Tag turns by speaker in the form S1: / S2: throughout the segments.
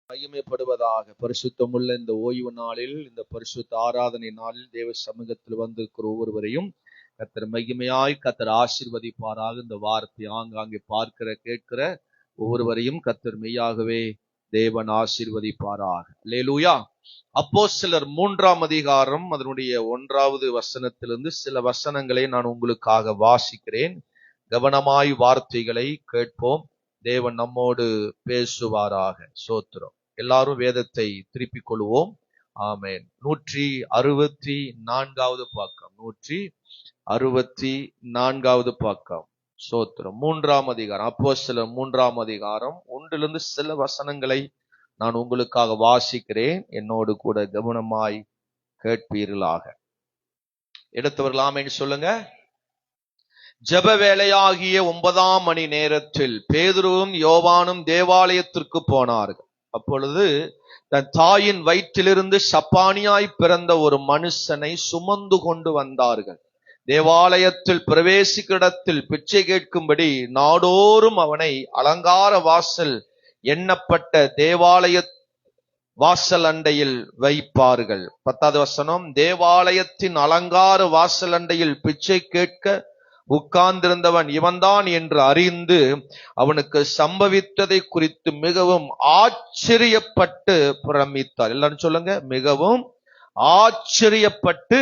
S1: மகிமைப்படுவதாக. பரிசுத்தமுள்ள இந்த ஓய்வு நாளில், இந்த பரிசுத்த ஆராதனை நாளில் தேவ சமூகத்தில் வந்திருக்கிற ஒவ்வொருவரையும் கர்த்தர் மகிமையாய் கர்த்தர் ஆசீர்வதிப்பாராக. இந்த வார்த்தை ஆங்காங்கே பார்க்கிற கேட்கிற ஒவ்வொருவரையும் கர்த்தர் மெய்யாகவே தேவன் ஆசீர்வதிப்பாராக. அல்லேலூயா. அப்போஸ்தலர் 3ஆம் அதிகாரம் அதனுடைய 1வது வசனத்திலிருந்து சில வசனங்களை நான் உங்களுக்காக வாசிக்கிறேன். கவனமாய் வார்த்தைகளை கேட்போம். தேவன் நம்மோடு பேசுவாராக. சோத்திரம். எல்லாரும் வேதத்தை திருப்பிக் கொள்வோம். ஆமென். 164வது பக்கம். 164வது பக்கம். சோத்திரம். 3ஆம் அதிகாரம். அப்போஸ்தலர் 3ஆம் அதிகாரம் 1லிருந்து சில வசனங்களை நான் உங்களுக்காக வாசிக்கிறேன். என்னோடு கூட கவனமாய் கேட்பீர்களாக. எடுத்தவர்கள் ஆமென் சொல்லுங்க. ஜெப வேளையாகிய 9ஆம் மணி நேரத்தில் பேதுருவும் யோவானும் தேவாலயத்திற்கு போனார்கள். அப்பொழுது தன் தாயின் வயிற்றிலிருந்து சப்பானியாய் பிறந்த ஒரு மனுஷனை சுமந்து கொண்டு வந்தார்கள். தேவாலயத்தில் பிரவேசிக்க இடத்தில் பிச்சை கேட்கும்படி நாடோறும் அவனை அலங்கார வாசல் எண்ணப்பட்ட தேவாலய வாசல் அண்டையில் வைப்பார்கள். 10வது வசனம். தேவாலயத்தின் அலங்கார வாசல் அண்டையில் பிச்சை கேட்க உட்கார்ந்திருந்தவன் இவன்தான் என்று அறிந்து அவனுக்கு சம்பவித்ததை குறித்து மிகவும் ஆச்சரியப்பட்டு பிரமித்தார். எல்லாரும் சொல்லுங்க. மிகவும் ஆச்சரியப்பட்டு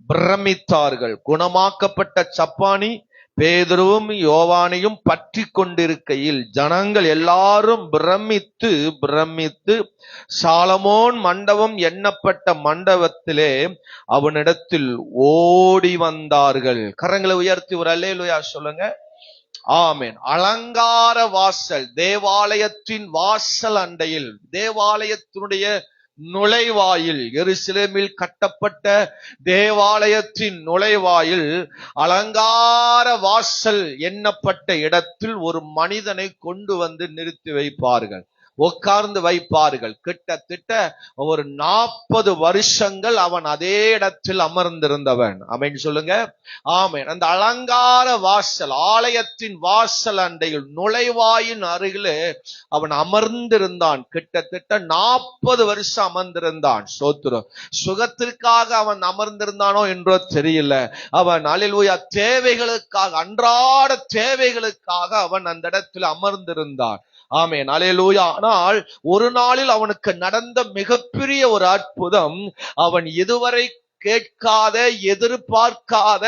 S1: பிரமித்தார்கள். குணமாக்கப்பட்ட சப்பானி பேதுருவும் யோவானையும் பற்றி கொண்டிருக்கையில் ஜனங்கள் எல்லாரும் பிரமித்து சாலமோன் மண்டபம் எண்ணப்பட்ட மண்டபத்திலே அவனிடத்தில் ஓடி வந்தார்கள். கரங்களை உயர்த்தி ஒரு அல்லேலூயா சொல்லுங்க. ஆமென். அலங்கார வாசல், தேவாலயத்தின் வாசல் அண்டையில், தேவாலயத்தினுடைய நுழைவாயில், எருசலேமில் கட்டப்பட்ட தேவாலயத்தின் நுழைவாயில் அலங்கார வாசல் எண்ணப்பட்ட இடத்தில் ஒரு மனிதனை கொண்டு வந்து நிறுத்தி வைப்பார்கள், உட்கார்ந்து வைப்பார்கள். கிட்டத்தட்ட ஒரு 40 வருஷங்கள் அவன் அதே இடத்தில் அமர்ந்திருந்தவன். ஆமென் சொல்லுங்க. ஆமென். அந்த அலங்கார வாசல், ஆலயத்தின் வாசல் அண்டையில் நுழைவாயின் அருகிலே அவன் அமர்ந்திருந்தான். கிட்டத்தட்ட 40 வருஷம் அமர்ந்திருந்தான். சோத்திரம். சுகத்திற்காக அவன் அமர்ந்திருந்தானோ என்றோ தெரியல. அவன் அல்லேலூயா தேவைகளுக்காக, அன்றாட தேவைகளுக்காக அவன் அந்த இடத்தில் அமர்ந்திருந்தான். ஆமென். அல்லேலூயா. ஆனால் ஒரு நாளில் அவனுக்கு நடந்த மிகப்பெரிய ஒரு அற்புதம், அவன் இதுவரை கேட்காத, எதிர்பார்க்காத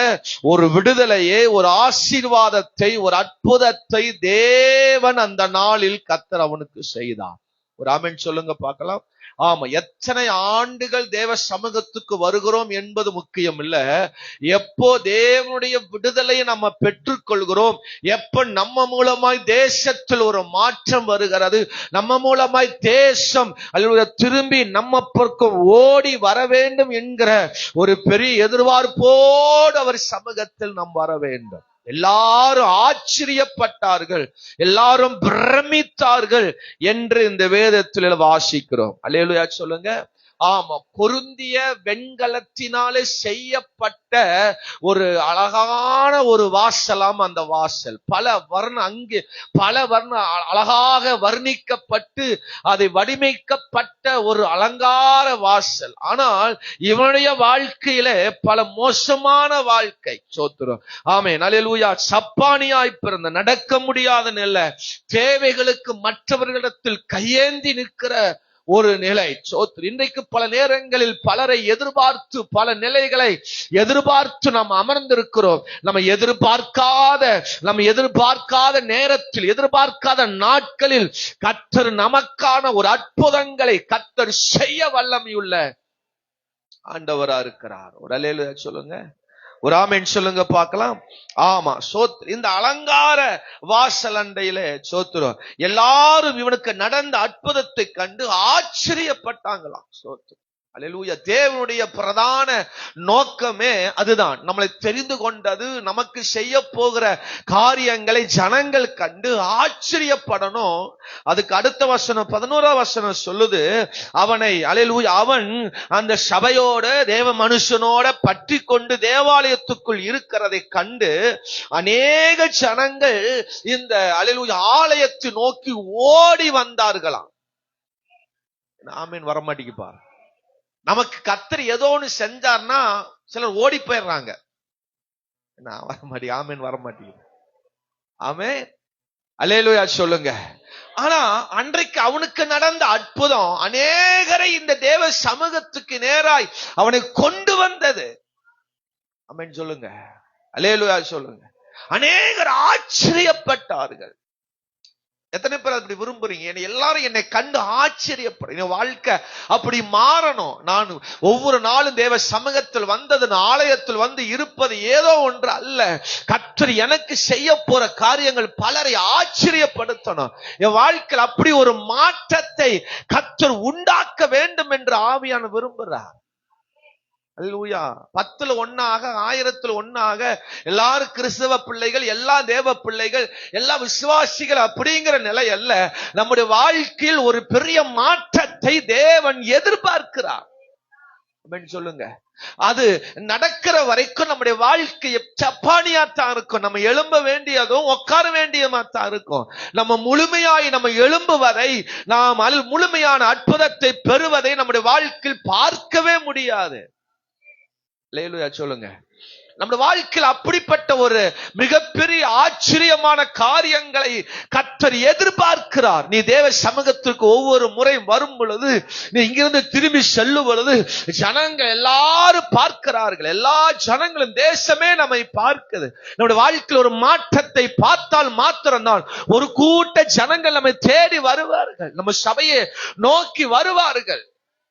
S1: ஒரு விடுதலையை, ஒரு ஆசீர்வாதத்தை, ஒரு அற்புதத்தை தேவன் அந்த நாளில் கர்த்தர் அவனுக்கு செய்தார். ஒரு ஆமென் சொல்லுங்க பார்க்கலாம். ஆமா, எத்தனை ஆண்டுகள் தேவ சமூகத்துக்கு வருகிறோம் என்பது முக்கியம் இல்ல. எப்போ தேவனுடைய விடுதலையை நம்ம பெற்றுக்கொள்கிறோம், எப்ப நம்ம மூலமாய் தேசத்தில் ஒரு மாற்றம் வருகிறது, நம்ம மூலமாய் தேசம் அல்லது திரும்பி நம்ம பக்கம் ஓடி வர வேண்டும் என்கிற ஒரு பெரிய எதிர்பார்ப்போடு அவர் சமூகத்தில் நாம் வர வேண்டும். எல்லாரும் ஆச்சரியப்பட்டார்கள், எல்லாரும் பிரமித்தார்கள் என்று இந்த வேதத்தில் வாசிக்கிறோம். அல்லேலூயா சொல்லுங்க. ஆமா, பொருந்திய வெண்கலத்தினாலே செய்யப்பட்ட ஒரு அழகான ஒரு வாசலாம் அந்த வாசல். பல வர்ண அழகாக வர்ணிக்கப்பட்டு அதை வடிவமைக்கப்பட்ட ஒரு அலங்கார வாசல். ஆனால் இவனுடைய வாழ்க்கையில பல மோசமான வாழ்க்கை. சோத்திரம். ஆமென். அல்லேலூயா. சப்பானியாய் பிறந்த, நடக்க முடியாத நிலை, தேவைகளுக்கு மற்றவர்களிடத்தில் கையேந்தி நிற்கிற ஒரு நிலை. சோத்திரம். இன்றைக்கு பல நேரங்களில் பலரை எதிர்பார்த்து, பல நிலைகளை எதிர்பார்த்து நாம் அமர்ந்திருக்கிறோம். நம்ம எதிர்பார்க்காத நேரத்தில், எதிர்பார்க்காத நாட்களில் கர்த்தர் நமக்கான ஒரு அற்புதங்களை கர்த்தர் செய்ய வல்லமையுள்ள ஆண்டவரா இருக்கிறார். ஒரு அல்லேலூயா சொல்லுங்க. ஒரு ஆமென் சொல்லுங்க பார்க்கலாம். ஆமா, சோத்திரம். இந்த அலங்கார வாசல் அண்டையில சோத்திரம் எல்லாரும் இவனுக்கு நடந்த அற்புதத்தை கண்டு ஆச்சரியப்பட்டாங்களாம். சோத்திரம். அல்லேலூயா. தேவனுடைய பிரதான நோக்கமே அதுதான். நம்மளை தெரிந்து கொண்டது, நமக்கு செய்ய போகிற காரியங்களை ஜனங்கள் கண்டு ஆச்சரியப்படணும். அதுக்கு அடுத்த வசனம் 11ஆம் வசனம் சொல்லுது, அவனை அல்லேலூயா அவன் அந்த சபையோட, தேவ மனுஷனோட பற்றி கொண்டு தேவாலயத்துக்குள் இருக்கிறதை கண்டு அநேக ஜனங்கள் இந்த அல்லேலூயா ஆலயத்தை நோக்கி ஓடி வந்தார்களாம். ஆமீன் வர மாட்டேங்குப்பா. நமக்கு கர்த்தர் ஏதோ ஒண்ணு செஞ்சார்னா சிலர் ஓடி போயிடுறாங்க. நான் வர மாட்டேன். ஆமீன் வர மாட்டேங்குது. ஆமென் அல்லேலூயா சொல்லுங்க. ஆனா அன்றைக்கு அவனுக்கு நடந்த அற்புதம் அநேகரை இந்த தேவ சமூகத்துக்கு நேராய் அவனை கொண்டு வந்தது. ஆமென் சொல்லுங்க. அல்லேலூயா சொல்லுங்க. அநேகர் ஆச்சரியப்பட்டார்கள். எத்தனை பேர் அப்படி விரும்புறீங்க? எல்லாரும் என்னை கண்டு ஆச்சரியப்படுறீங்க. வாழ்க்கை அப்படி மாறணும். நான் ஒவ்வொரு நாளும் தேவ சமூகத்தில் வந்தது, ஆலயத்தில் வந்து இருப்பது ஏதோ ஒன்று அல்ல. கர்த்தர் எனக்கு செய்ய போற காரியங்கள் பலரை ஆச்சரியப்படுத்தணும். என் வாழ்க்கையில் அப்படி ஒரு மாற்றத்தை கர்த்தர் உண்டாக்க வேண்டும் என்று ஆவியான விரும்புகிறார். அல்லேலூயா. 10ல் 1 1000ல் 1 எல்லாரும் கிறிஸ்தவ பிள்ளைகள், எல்லா தேவ பிள்ளைகள், எல்லா விசுவாசிகள் அப்படிங்கிற நிலை அல்ல. நம்முடைய வாழ்க்கையில் ஒரு பெரிய மாற்றத்தை தேவன் எதிர்பார்க்கிறார். சொல்லுங்க. அது நடக்கிற வரைக்கும் நம்முடைய வாழ்க்கை சப்பானியாத்தான் இருக்கும். நம்ம எழும்ப வேண்டியதும் உட்கார வேண்டியமாத்தான் இருக்கும். நம்ம முழுமையாய் நம்ம எழும்பு வரை நாம் முழுமையான அற்புதத்தை பெறுவதை நம்முடைய வாழ்க்கையில் பார்க்கவே முடியாது. அல்லேலூயா சொல்லுங்க. நம்ம வாழ்க்கையில் அப்படிப்பட்ட ஒரு மிகப்பெரிய ஆச்சரியமான காரியங்களை கர்த்தர் எதிர்பார்க்கிறார். நீ தேவ சமூகத்திற்கு ஒவ்வொரு முறை வரும் பொழுது, நீ இங்கிருந்து திரும்பி செல்லும் பொழுது ஜனங்கள் எல்லாரும் பார்க்கிறார்கள். எல்லா ஜனங்களும், தேசமே நம்மை பார்க்குது. நம்முடைய வாழ்க்கையில் ஒரு மாற்றத்தை பார்த்தால் மாத்திரம்தான் ஒரு கூட்ட ஜனங்கள் நம்மை தேடி வருவார்கள், நம்ம சபையை நோக்கி வருவார்கள்.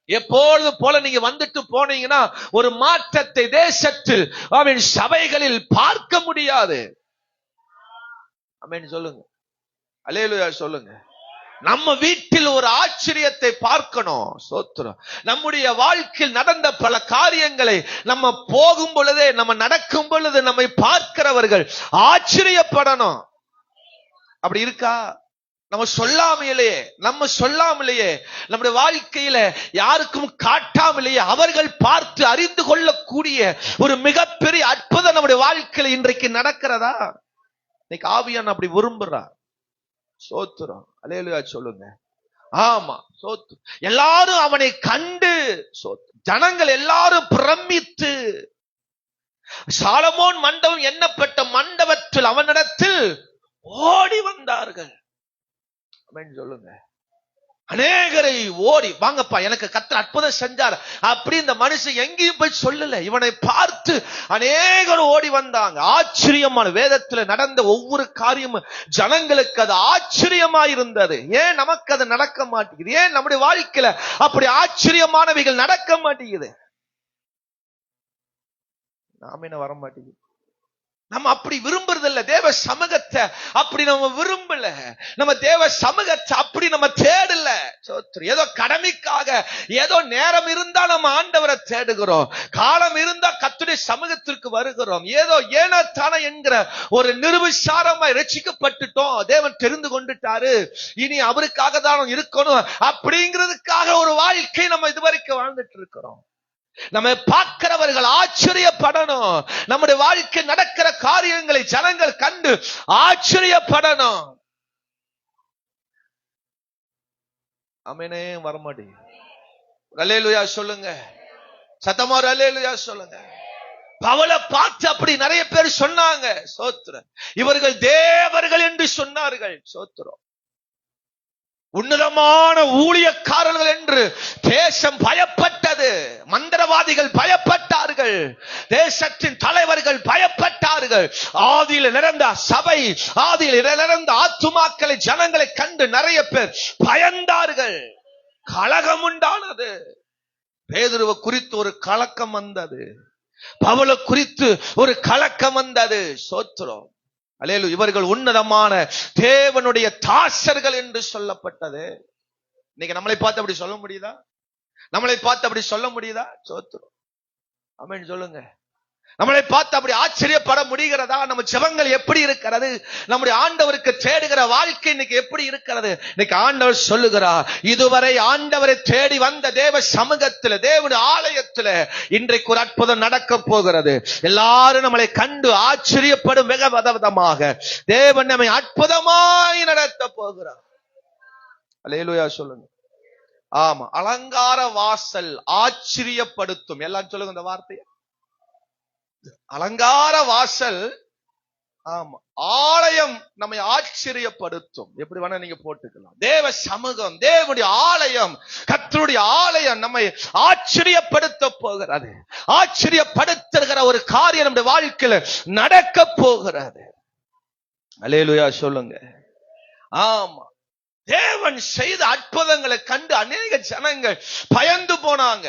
S1: எப்பொழுது போல நீங்க வந்துட்டு போனீங்கன்னா ஒரு மாற்றத்தை தேசத்தில் அவன் சபைகளில் பார்க்க முடியாது. ஆமென் சொல்லுங்க. அல்லேலூயா சொல்லுங்க. நம்ம வீட்டில் ஒரு ஆச்சரியத்தை பார்க்கணும். சோத்திரம். நம்முடைய வாழ்க்கையில் நடந்த பல காரியங்களை நம்ம போகும் பொழுதே, நம்ம நடக்கும் பொழுது நம்மை பார்க்கிறவர்கள் ஆச்சரியப்படணும். அப்படி இருக்கா? நம்ம சொல்லாமலேயே நம்முடைய வாழ்க்கையில யாருக்கும் காட்டாமலேயே அவர்கள் பார்த்து அறிந்து கொள்ளக்கூடிய ஒரு மிகப்பெரிய அற்புதம் நம்முடைய வாழ்க்கையில இன்றைக்கு நடக்கிறதா? இன்னைக்கு ஆவியான் அப்படி விரும்புறார். சோத்திரம். அல்லேலூயா சொல்லுங்க. ஆமா சோத்திரம். எல்லாரும் அவனை கண்டு, ஜனங்கள் எல்லாரும் பிரமித்து, சாலமோன் மண்டபம் எண்ணப்பட்ட மண்டபத்தில் அவனிடத்தில் ஓடி வந்தார்கள். சொல்லுங்க. அநேகரை ஓடி வாங்கப்பா, எனக்கு கர்த்தர் அற்புதம் செஞ்சார் அப்படி இந்த மனுஷன் எங்கேயும் போய் சொல்லல. இவனை பார்த்து அநேகர் ஓடி வந்தாங்க. ஆச்சரியமான வேதத்தில் நடந்த ஒவ்வொரு காரியமும் ஜனங்களுக்கு அது ஆச்சரியமா இருந்தது. ஏன் நமக்கு அது நடக்க மாட்டேங்குது? ஏன் நம்முடைய வாழ்க்கையில அப்படி ஆச்சரியமானவைகள் நடக்க மாட்டேங்குது? நாம என்ன வர மாட்டேங்குது? நம்ம அப்படி விரும்புறது இல்ல. தேவ சமூகத்தை அப்படி நம்ம விரும்பல. நம்ம தேவ சமூகத்தை அப்படி நம்ம தேடல. ஏதோ கடமைக்காக, ஏதோ நேரம் இருந்தா நம்ம ஆண்டவரை தேடுகிறோம், காலம் இருந்தா கர்த்தருடைய சமூகத்திற்கு வருகிறோம். ஏதோ ஏனத்தான என்கிற ஒரு நிர்விசாரமாய் ரட்சிக்கப்பட்டுட்டோம், தேவன் தெரிந்து கொண்டுட்டாரு, இனி அவருக்காக தான் இருக்கணும் அப்படிங்கிறதுக்காக ஒரு வாழ்க்கை நம்ம இதுவரைக்கும் வாழ்ந்துட்டு இருக்கிறோம். நம்ம பார்க்கிறவர்கள் ஆச்சரியப்படணும். நம்முடைய வாழ்க்கை நடக்கிற காரியங்களை ஜனங்கள் கண்டு ஆச்சரியப்படணும். ஆமெனே வரமாட்டேங்குது. அல்லேலூயா சொல்லுங்க. சத்தமா அல்லேலூயா சொல்லுங்க. பவுலை பார்த்து அப்படி நிறைய பேர் சொன்னாங்க. சோத்திரம். இவர்கள் தேவர்கள் என்று சொன்னார்கள். சோத்திரம். உன்னதமான ஊழியக்காரர்கள் என்று தேசம் பயப்பட்டது. மந்திரவாதிகள் பயப்பட்டார்கள், தேசத்தின் தலைவர்கள் பயப்பட்டார்கள். ஆதியில் நிறந்த சபை, ஆதியில் நிறந்த ஆத்துமாக்களை, ஜனங்களை கண்டு நிறைய பேர் பயந்தார்கள். கலகம் உண்டானது. பேதுருவை குறித்து ஒரு கலக்கம் வந்தது, பவுலை குறித்து ஒரு கலக்கம் வந்தது. சோத்திரம். அல்லேலூயா. இவர்கள் உன்னதமான தேவனுடைய தாசர்கள் என்று சொல்லப்பட்டது. இன்னைக்கு நம்மளை பார்த்து அப்படி சொல்ல முடியுதா? நம்மளை பார்த்து அப்படி சொல்ல முடியுதா? சோத்திரம். ஆமென் சொல்லுங்க. நம்மளை பார்த்து அப்படி ஆச்சரியப்பட முடிகிறதா? நம்ம ஜெபங்கள் எப்படி இருக்கிறது? நம்முடைய ஆண்டவருக்கு தேடுகிற வாழ்க்கை இன்னைக்கு எப்படி இருக்கிறது? இன்னைக்கு ஆண்டவர் சொல்லுகிறார், இதுவரை ஆண்டவரை தேடி வந்த தேவ சமூகத்தில், தேவனுடைய ஆலயத்தில் இன்றைக்கு ஒரு அற்புதம் நடக்க போகிறது. எல்லாரும் நம்மளை கண்டு ஆச்சரியப்படும் விதமாக தேவன் நம்மை அற்புதமாய் நடத்த போகிறார். அல்லேலூயா சொல்லுங்க. ஆமா, அலங்கார வாசல் ஆச்சரியப்படுத்தும். எல்லாம் சொல்லுங்க இந்த வார்த்தைய. அலங்கார வாசல், ஆமா, ஆலயம் நம்மை ஆச்சரியப்படுத்தும். எப்படி வேணா நீங்க போட்டுக்கலாம். தேவ சமூகம், தேவனுடைய ஆலயம், கர்த்தருடைய ஆலயம் நம்மை ஆச்சரியப்படுத்த போகிறது. ஆச்சரியப்படுத்துகிற ஒரு காரியம் நம்முடைய வாழ்க்கையில நடக்க போகிறது. அல்லேலூயா சொல்லுங்க. ஆமா, தேவன் செய்த அற்புதங்களை கண்டு அநேக ஜனங்கள் பயந்து போனாங்க.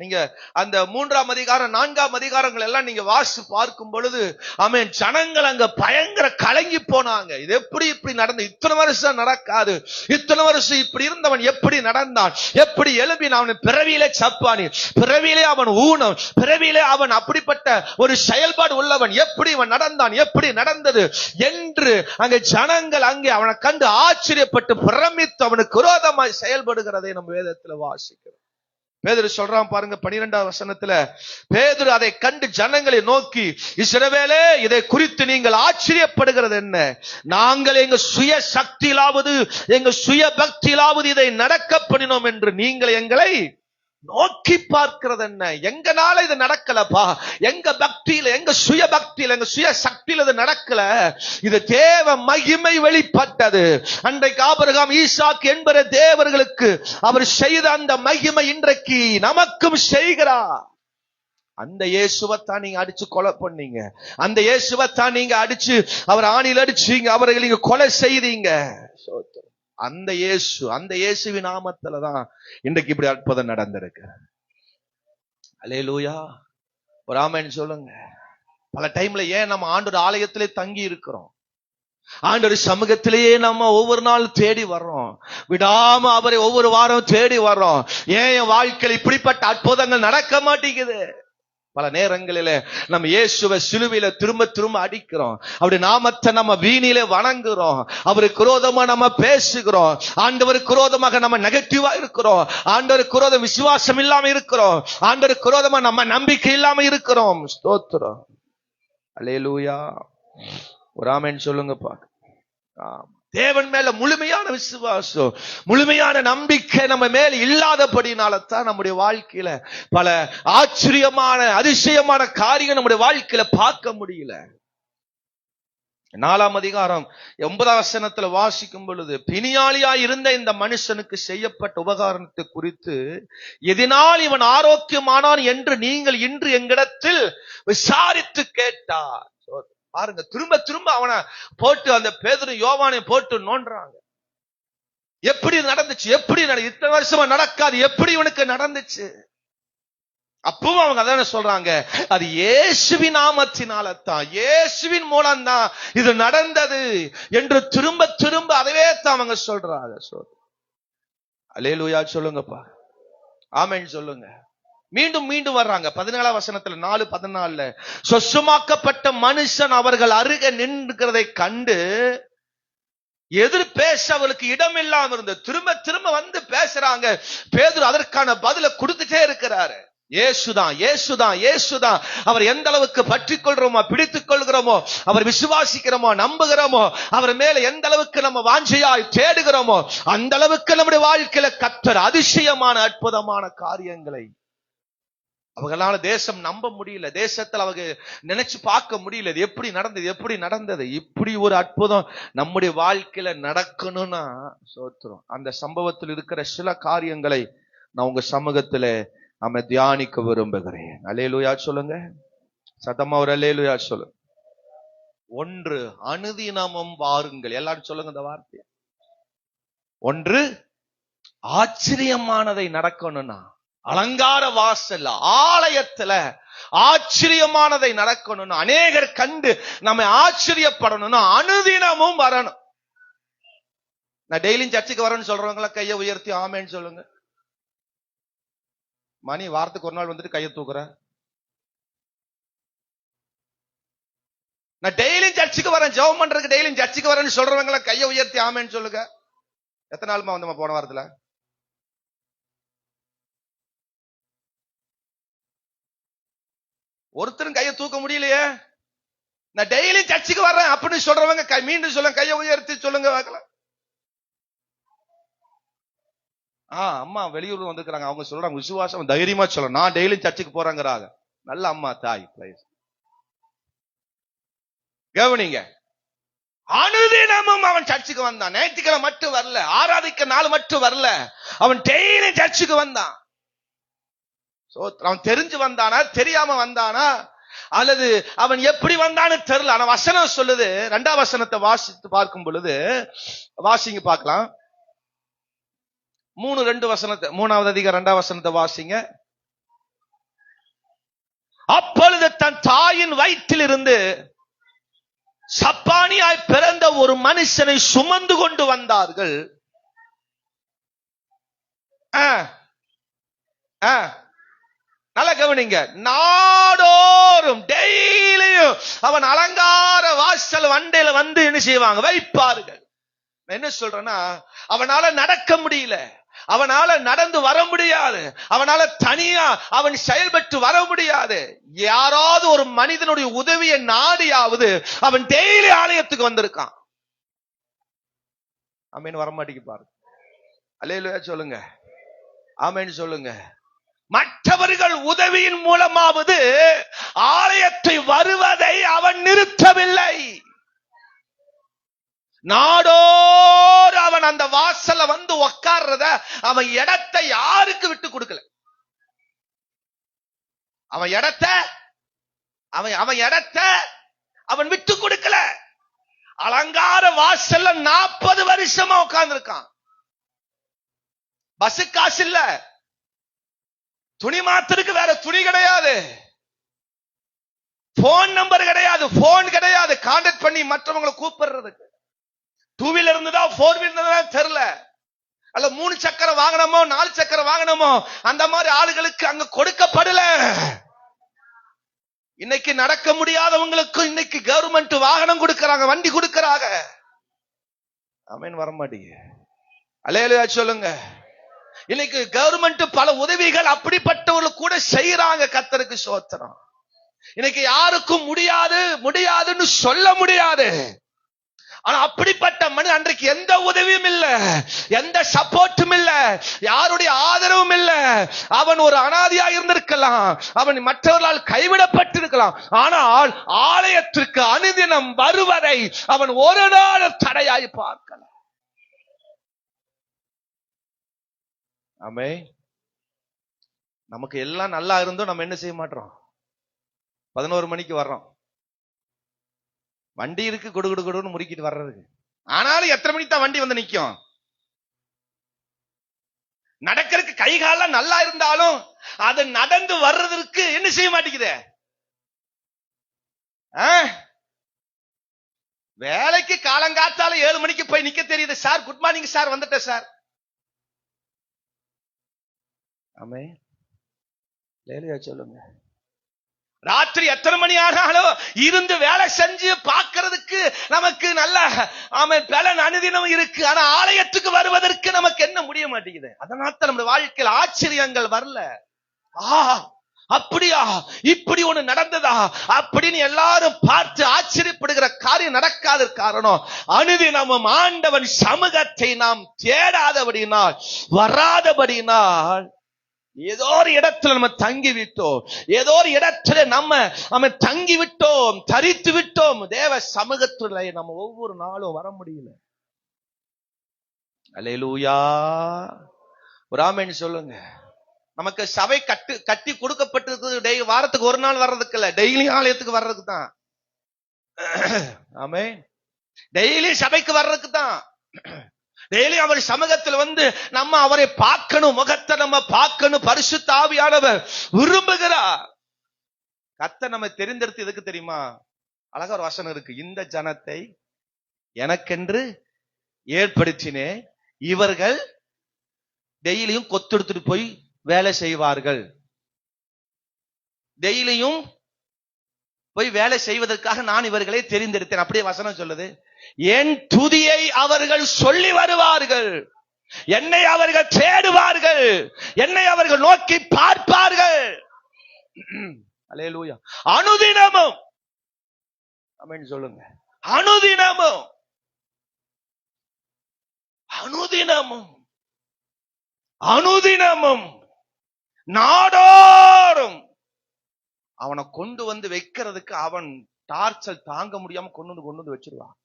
S1: நீங்க அந்த 3ஆம் அதிகாரம் 4ஆம் அதிகாரங்கள் எல்லாம் நீங்க வாசி பார்க்கும் பொழுது ஆமென், ஜனங்கள் அங்க பயங்கர கலங்கி போனாங்க. இது எப்படி இப்படி நடந்து, இத்தனை வருஷம் நடக்காது, இத்தனை வருஷம் இப்படி இருந்தவன் எப்படி நடந்தான், எப்படி எழுப்பினான், அவன் பிறவியிலே சப்பானி, பிறவியிலே அவன் ஊனம், பிறவியிலே அவன் அப்படிப்பட்ட ஒரு செயல்பாடு உள்ளவன், எப்படி அவன் நடந்தான், எப்படி நடந்தது என்று அங்க ஜனங்கள் அங்கே அவனை கண்டு ஆச்சரியப்பட்டு பிரமித்து அவனுக்கு விரோதமாய் செயல்படுகிறதை நம்ம வேதத்துல வாசிக்கிறோம். பேதுரு சொல்றான் பாருங்க 12ஆம் வசனத்துல, பேதுரு அதை கண்டு ஜனங்களை நோக்கி, இஸ்ரவேலே, இதை குறித்து நீங்கள் ஆச்சரியப்படுகிறது என்ன? நாங்கள் எங்க சுய சக்தியிலாவது எங்க சுய பக்தியிலாவது இதை நடக்க பண்ணினோம் என்று நீங்கள் எங்களை நோக்கி பார்க்கிறது என்ன? எங்கனால இது நடக்கலப்பா, எங்க பக்தியில, எங்க சுய பக்தியில, எங்க சுய சக்தியில இது நடக்கல. இது தேவ மகிமை வெளிப்பட்டது. அன்றைக்கு ஆபிரகாம், ஈசாக்கு என்பற தேவர்களுக்கு அவர் செய்த அந்த மகிமை இன்றைக்கு நமக்கும் செய்கிறார். அந்த இயேசுவைத்தான் நீங்க அடிச்சு கொலை பண்ணீங்க, அந்த இயேசுவைத்தான் நீங்க அடிச்சு அவர் ஆணியில் அடிச்சீங்க, அவர்களை நீங்க கொலை செய்தீங்க. அந்த இயேசு, அந்த இயேசுவின் நாமத்துலதான் இன்றைக்கு இப்படி அற்புதம் நடந்திருக்கு. அல்லேலூயா, ஒரு ஆமென் சொல்லுங்க. பல டைம்ல ஏன் நம்ம ஆண்டவர் ஆலயத்திலே தங்கி இருக்கிறோம், ஆண்டவர் சமூகத்திலேயே நம்ம ஒவ்வொரு நாள் தேடி வர்றோம், விடாம அவரை ஒவ்வொரு வாரம் தேடி வர்றோம். ஏன் என் வாழ்க்கையில் இப்படிப்பட்ட அற்புதங்கள் நடக்க மாட்டேங்குது? பல நேரங்களில நம்ம இயேசுவை சிலுவையில திரும்ப திரும்ப அடிக்கிறோம், அவருடைய நாமத்தை நம்ம வீணிலே வணங்குறோம், அவருக்கு விரோதமா நம்ம பேசுகிறோம், ஆண்டவருக்கு விரோதமாக நம்ம நெகட்டிவா இருக்கிறோம், ஆண்டவருக்கு விரோதம் விசுவாசம் இல்லாம இருக்கிறோம், ஆண்டவருக்கு விரோதமா நம்ம நம்பிக்கை இல்லாம இருக்கிறோம். ஸ்தோத்திரம். அல்லேலூயா, ஒரு ஆமென் சொல்லுங்கப்பா. தேவன் மேல முழுமையான விசுவாசம், முழுமையான நம்பிக்கை நம்ம மேல இல்லாதபடினால தான் நம்முடைய வாழ்க்கையில பல ஆச்சரியமான அதிசயமான காரியங்கள் நம்முடைய வாழ்க்கையில பார்க்க முடியல. 4ஆம் அதிகாரம் 9ஆம் வசனத்துல வாசிக்கும் பொழுது, பிணியாளியாய் இருந்த இந்த மனுஷனுக்கு செய்யப்பட்ட உபகாரணத்தை குறித்து எதனால் இவன் ஆரோக்கியமானான் என்று நீங்கள் இன்று எங்களிடத்தில் விசாரித்து கேட்டார். பாருங்க, திரும்ப திரும்ப அவனை போட்டு, அந்த பேதுரு யோவானை போட்டு நோன்றாங்க. எப்படி நடந்துச்சு, எப்படி இத்தனை வருஷமா நடக்காது, எப்படி இவனுக்கு நடந்துச்சு? அப்பவும் அவங்க அதான சொல்றாங்க, அது இயேசுவின் நாமத்தினால தான், இயேசுவின் மூலம் தான் இது நடந்தது என்று திரும்ப திரும்ப அதவே தான் அவங்க சொல்றாங்க. அல்லேலூயா சொல்லுங்கப்பா, ஆமென் சொல்லுங்க. மீண்டும் மீண்டும் வர்றாங்க 14ஆம் வசனத்துல 4:14, சொசுமாக்கப்பட்ட மனுஷன் அவர்கள் அருகே நின்றுகிறதை கண்டு எதிர் பேச அவளுக்கு இடம் இல்லாம இருந்த, திரும்ப திரும்ப வந்து பேசுறாங்க. பேதுரு அதற்கான பதில கொடுத்துட்டே இருக்கிறாரு. இயேசுதான், இயேசுதான், இயேசுதான். அவர் எந்த அளவுக்கு பற்றிக் கொள்றோமோ, பிடித்துக் கொள்கிறோமோ, அவர் விசுவாசிக்கிறோமோ, நம்புகிறோமோ, அவர் மேல எந்த அளவுக்கு நம்ம வாஞ்சையாய் தேடுகிறோமோ, அந்த அளவுக்கு நம்முடைய வாழ்க்கையில கர்த்தர் அதிசயமான அற்புதமான காரியங்களை அவங்களால தேசம் நம்ப முடியல, தேசத்துல அவங்க நினைச்சு பார்க்க முடியல. இது எப்படி நடந்தது, எப்படி நடந்தது? இப்படி ஒரு அற்புதம் நம்முடைய வாழ்க்கையில நடக்கணும்னா சோத்திரம். அந்த சம்பவத்தில் இருக்கிற சில காரியங்களை நான் உங்க சமூகத்துல நம்ம தியானிக்க விரும்புகிறேன். அல்லேலூயா சொல்லுங்க, சத்தமா ஒரு அல்லேலூயா சொல்லுங்க. 1, அனுதினமும் வாருங்கள். எல்லாரும் சொல்லுங்க இந்த வார்த்தையை. 1, ஆச்சரியமானதை நடக்கணும்னா அலங்கார வாசல் ஆலயத்துல ஆச்சரியமானதை நடக்கணும்னு, அநேகர் கண்டு நம்ம ஆச்சரியப்படணும்னா அனுதினமும் வரணும். நான் டெய்லியும் சர்ச்சுக்கு வரேன்னு சொல்றவங்களா கையை உயர்த்தி ஆமேன்னு சொல்லுங்க. மணி வாரத்துக்கு ஒரு நாள் வந்துட்டு கையை தூக்குற. நான் டெய்லியும் சர்ச்சுக்கு வரேன், ஜெபம் பண்றதுக்கு டெய்லியும் சர்ச்சுக்கு வரேன்னு சொல்றவங்களா கையை உயர்த்தி ஆமேன்னு சொல்லுங்க. எத்தனை நாளுமா வந்து போன வாரத்துல? ஒருத்தரும் கையை தூக்க முடியலையே. நான் டெய்லி சர்ச்சுக்கு வர்றேன் அப்படின்னு சொல்றவங்க மீண்டும் சொல்லுங்க, கையை உயர்த்தி சொல்லுங்க பார்க்கலாம். அம்மா வெளியூர்ல வந்துருக்காங்க, அவங்க சொல்றாங்க விசுவாசம் தைரியமா சொல்ல, நான் டெய்லியும் சர்ச்சுக்கு போறாங்கிறாங்க. நல்ல அம்மா தாய். கவனிங்க, அனுதினமும் அவன் சர்ச்சுக்கு வந்தான். ஞாயிற்றுக்கிழமை மட்டும் வரல, ஆராதிக்க நாள் மட்டும் வரல, அவன் டெய்லி சர்ச்சுக்கு வந்தான். அவன் தெரிஞ்சு வந்தானா தெரியாம வந்தானா அல்லது அவன் எப்படி வந்தான்னு தெரியல. ஆனா வசனம் சொல்லுது, 2ஆம் வசனத்தை வாசித்து பார்க்கும் பொழுது, வாசிங்க பார்க்கலாம். 3:2 வசனத்தை, 3வது அதிகாரம் 2ஆம் வசனத்தை வாசிங்க. அப்பொழுது தன் தாயின் வயிற்றில் இருந்து சப்பானியாய் பிறந்த ஒரு மனுஷனை சுமந்து கொண்டு வந்தார்கள். நல்ல கவனிங்க, நாடோறும் டெய்லியும் அவன் அலங்கார வாசல் வண்டையில வந்து என்ன செய்வாங்க, வைப்பார்கள். என்ன சொல்றேன்னா, அவனால நடக்க முடியல, அவனால நடந்து வர முடியாது, அவனால தனியா அவன் செயல்பட்டு வர முடியாது. யாராவது ஒரு மனிதனுடைய உதவியை நாடியாவது அவன் டெய்லி ஆலயத்துக்கு வந்திருக்கான். ஆமேன் வரமாட்டேங்க பாருங்க. அல்லேலூயா சொல்லுங்க, ஆமேன் சொல்லுங்க. மற்றவர்கள் உதவியின் மூலமாவது ஆலயத்தை வருவதை அவன் நிறுத்தவில்லை. நாடோடு அவன் அந்த வாசல்ல வந்து உட்கார்றத, அவன் இடத்தை யாருக்கு விட்டு கொடுக்கல. அவன் இடத்தை அவன் விட்டு கொடுக்கல. அலங்கார வாசல்ல 40 வருஷமா உட்கார்ந்து இருக்கான். பஸ் காசு இல்ல, துணி மாத்திருக்கு வேற துணி கிடையாது, போன் நம்பர் கிடையாது, போன் கிடையாது கான்டாக்ட் பண்ணி மற்றவங்களை கூப்பிடுறதுக்கு. 2 வீலர் இருந்ததா 4 வீலர் இருந்ததா தெரியல, அல்ல 3 சக்கரம் வாங்கணுமோ 4 சக்கரம் வாங்கணுமோ அந்த மாதிரி ஆளுகளுக்கு அங்க கொடுக்கப்படல. இன்னைக்கு நடக்க முடியாதவங்களுக்கு இன்னைக்கு கவர்மெண்ட் வாகனம் கொடுக்கறாங்க, வண்டி கொடுக்கறாங்க. ஆமென் வரமாட்டீங்க. அல்லேலூயா சொல்லுங்க. இன்னைக்கு கவர்மெண்ட் பல உதவிகள் அப்படிப்பட்டவர்கள் கூட செய்யறாங்க. கர்த்தருக்கு ஸ்தோத்திரம். இன்னைக்கு யாருக்கும் முடியாதுன்னு சொல்ல முடியாது. ஆனா அப்படிப்பட்ட மனிதன் அன்றைக்கு எந்த உதவியும் இல்ல, எந்த சப்போர்ட்டும் இல்ல, யாருடைய ஆதரவும் இல்ல. அவன் ஒரு அனாதையா இருந்திருக்கலாம், அவன் மற்றவர்களால் கைவிடப்பட்டிருக்கலாம். ஆனால் ஆலயத்திற்கு அனுதினம் வருவதை அவன் ஒரு நாள் தடையாய் பார்க்கலாம். ஆமே, நமக்கு எல்லாம் நல்லா இருந்தும் நம்ம என்ன செய்ய மாட்டோம், 11 மணிக்கு வர்றோம், வண்டி இருக்கு கொடுன்னு முறுக்கிட்டு வர்றதுக்கு. ஆனாலும் எத்தனை மணிக்கு தான் வண்டி வந்து நிக்கும்? நடக்கிறதுக்கு கை காலம் நல்லா இருந்தாலும் அது நடந்து வர்றதற்கு என்ன செய்ய மாட்டேங்குது. வேலைக்கு காலங்காத்தால 7 மணிக்கு போய் நிக்க தெரியுது. சார் குட் மார்னிங் சார், வந்துட்டேன் சார். ஆமே, லேலியா சொல்லுங்க. ராத்திரி எத்தனை மணி ஆனாலும் இருந்து வேலை செஞ்சு பார்க்கிறதுக்கு நமக்கு நல்ல பலன் அனுதினம் இருக்கு. ஆனா ஆலயத்துக்கு வருவதற்கு நமக்கு என்ன முடிய மாட்டேங்குது. அதனால நம்முடைய வாழ்க்கையில் ஆச்சரியங்கள் வரல. அப்படியா, இப்படி ஒண்ணு நடந்ததா அப்படின்னு எல்லாரும் பார்த்து ஆச்சரியப்படுகிற காரியம் நடக்காத காரணம், அனுதினமும் ஆண்டவன் சமூகத்தை நாம் தேடாதபடினால், வராதபடினால், ஏதோ ஒரு இடத்துல நம்ம தங்கி விட்டோம், ஏதோ ஒரு இடத்துல நம்ம தங்கி விட்டோம், தரித்து விட்டோம். தேவ சமூகத்துல நம்ம ஒவ்வொரு நாளும் வர முடியல. அல்லேலூயா, ஒரு ஆமென் சொல்லுங்க. நமக்கு சபை கட்டி கொடுக்கப்பட்டிருக்கு. வாரத்துக்கு ஒரு நாள் வர்றதுக்கு இல்ல, டெய்லி ஆலயத்துக்கு வர்றதுக்கு தான். ஆமென், டெய்லி சபைக்கு வர்றதுக்கு தான். டெய்லி அவர் சமூகத்தில் வந்து நம்ம அவரை பார்க்கணும், முகத்தை நம்ம பார்க்கணும். பரிசுத்த ஆவியானவர் விரும்புகிறார். கர்த்தர் நம்ம தெரிந்தெடுத்து எதுக்கு தெரியுமா? அழகா ஒரு வசனம் இருக்கு, இந்த ஜனத்தை எனக்கென்று ஏற்படுத்தினேன், இவர்கள் டெய்லியும் கொத்தெடுத்துட்டு போய் வேலை செய்வார்கள். டெய்லியும் போய் வேலை செய்வதற்காக நான் இவர்களை தெரிந்தெடுத்தேன். அப்படியே வசனம் சொல்லுது, என் துதியை அவர்கள் சொல்லி வருவார்கள், என்னை அவர்கள் தேடுவார்கள், என்னை அவர்கள் நோக்கி பார்ப்பார்கள். அல்லேலூயா. அனுதினமும், ஆமென் சொல்லுங்க. அனுதினமும் அனுதினமும்
S2: அனுதினமும் நாடோறும் அவனை கொண்டு வந்து வைக்கிறதுக்கு அவன் டார்ச்சல் தாங்க முடியாம கொண்டு வந்து வச்சிருவான்.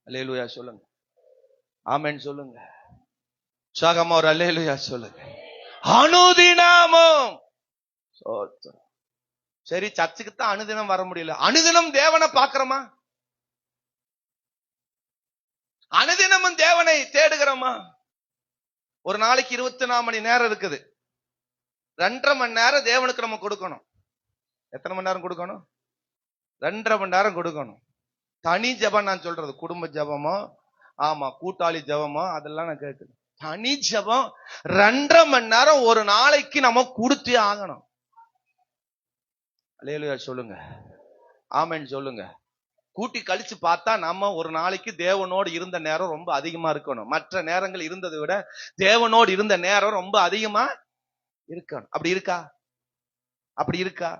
S2: அல்லேலூயா சொல்லுங்க, ஆமென் சொல்லுங்க, உற்சாகமா ஒரு அல்லேலூயா சொல்லுங்க. அனுதினமும். சரி, சர்ச்சுக்கு தான் அனுதினம் வர முடியல. அனுதினம் தேவனை பார்க்கிறோமா? அனுதினமும் தேவனை தேடுகிறோமா? ஒரு நாளைக்கு 24 மணி நேரம் இருக்குது. 2.5 மணி நேரம் தேவனுக்கு நம்ம கொடுக்கணும். எத்தனை மணி நேரம் கொடுக்கணும்? 2.5 மணி நேரம் கொடுக்கணும். தனி ஜபம் நான் சொல்றது, குடும்ப ஜபமோ ஆமா கூட்டாளி ஜபமோ அதெல்லாம் நான் கேட்குது. தனி ஜபம் 2.5 மணி நேரம் ஒரு நாளைக்கு நம்ம கொடுத்தே ஆகணும். அல்லேலூயா சொல்லுங்க, ஆமென் சொல்லுங்க. கூட்டி கழிச்சு பார்த்தா நம்ம ஒரு நாளைக்கு தேவனோடு இருந்த நேரம் ரொம்ப அதிகமா இருக்கணும். மற்ற நேரங்கள் இருந்ததை விட தேவனோடு இருந்த நேரம் ரொம்ப அதிகமா இருக்கணும். அப்படி இருக்கா? அப்படி இருக்கா?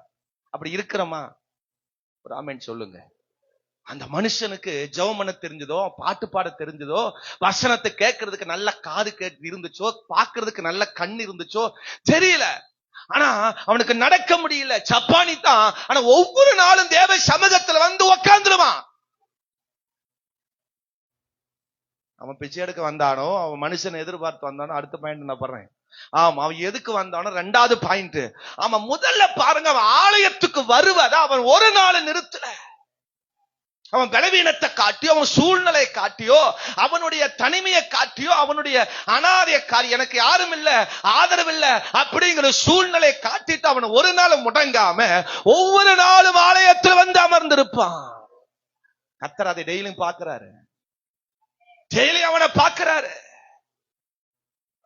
S2: அப்படி இருக்கிறோமா? ஒரு ஆமென் சொல்லுங்க. அந்த மனுஷனுக்கு ஜெபம் பண்ண தெரிஞ்சதோ, பாட்டு பாட தெரிஞ்சதோ, வசனத்தை கேட்கறதுக்கு நல்ல காது கேட்டு இருந்துச்சோ, பாக்குறதுக்கு நல்ல கண் இருந்துச்சோ தெரியல. ஆனா அவனுக்கு நடக்க முடியல. ஜப்பானி தான். ஆனா ஒவ்வொரு நாளும் தேவ சமூகத்துல வந்து உட்கார்ந்துருவான். அவன் பிச்சை எடுக்க வந்தானோ, அவன் மனுஷனை எதிர்பார்த்து வந்தானோ, அடுத்த பாயிண்ட் நான் பண்றேன். ஆமா, அவன் எதுக்கு வந்தானோ 2வது பாயிண்ட். ஆமா, முதல்ல பாருங்க, அவன் ஆலயத்துக்கு வருவதை அவன் ஒரு நாள் நிறுத்தல. அவன் பலவீனத்தை காட்டியோ, அவன் சூழ்நிலை காட்டியோ, அவனுடைய தனிமையை காட்டியோ, அவனுடைய அனாதைய காட்டி, எனக்கு யாரும் இல்ல, ஆதரவு இல்ல அப்படிங்கிற சூழ்நிலை காட்டிட்டு அவன் ஒரு நாள் முடங்காம ஒவ்வொரு நாளும் ஆலயத்தில் வந்து அமர்ந்திருப்பான். கர்த்தர் அதை டெய்லியும் பாக்குறாரு. டெய்லி அவனை பாக்குறாரு.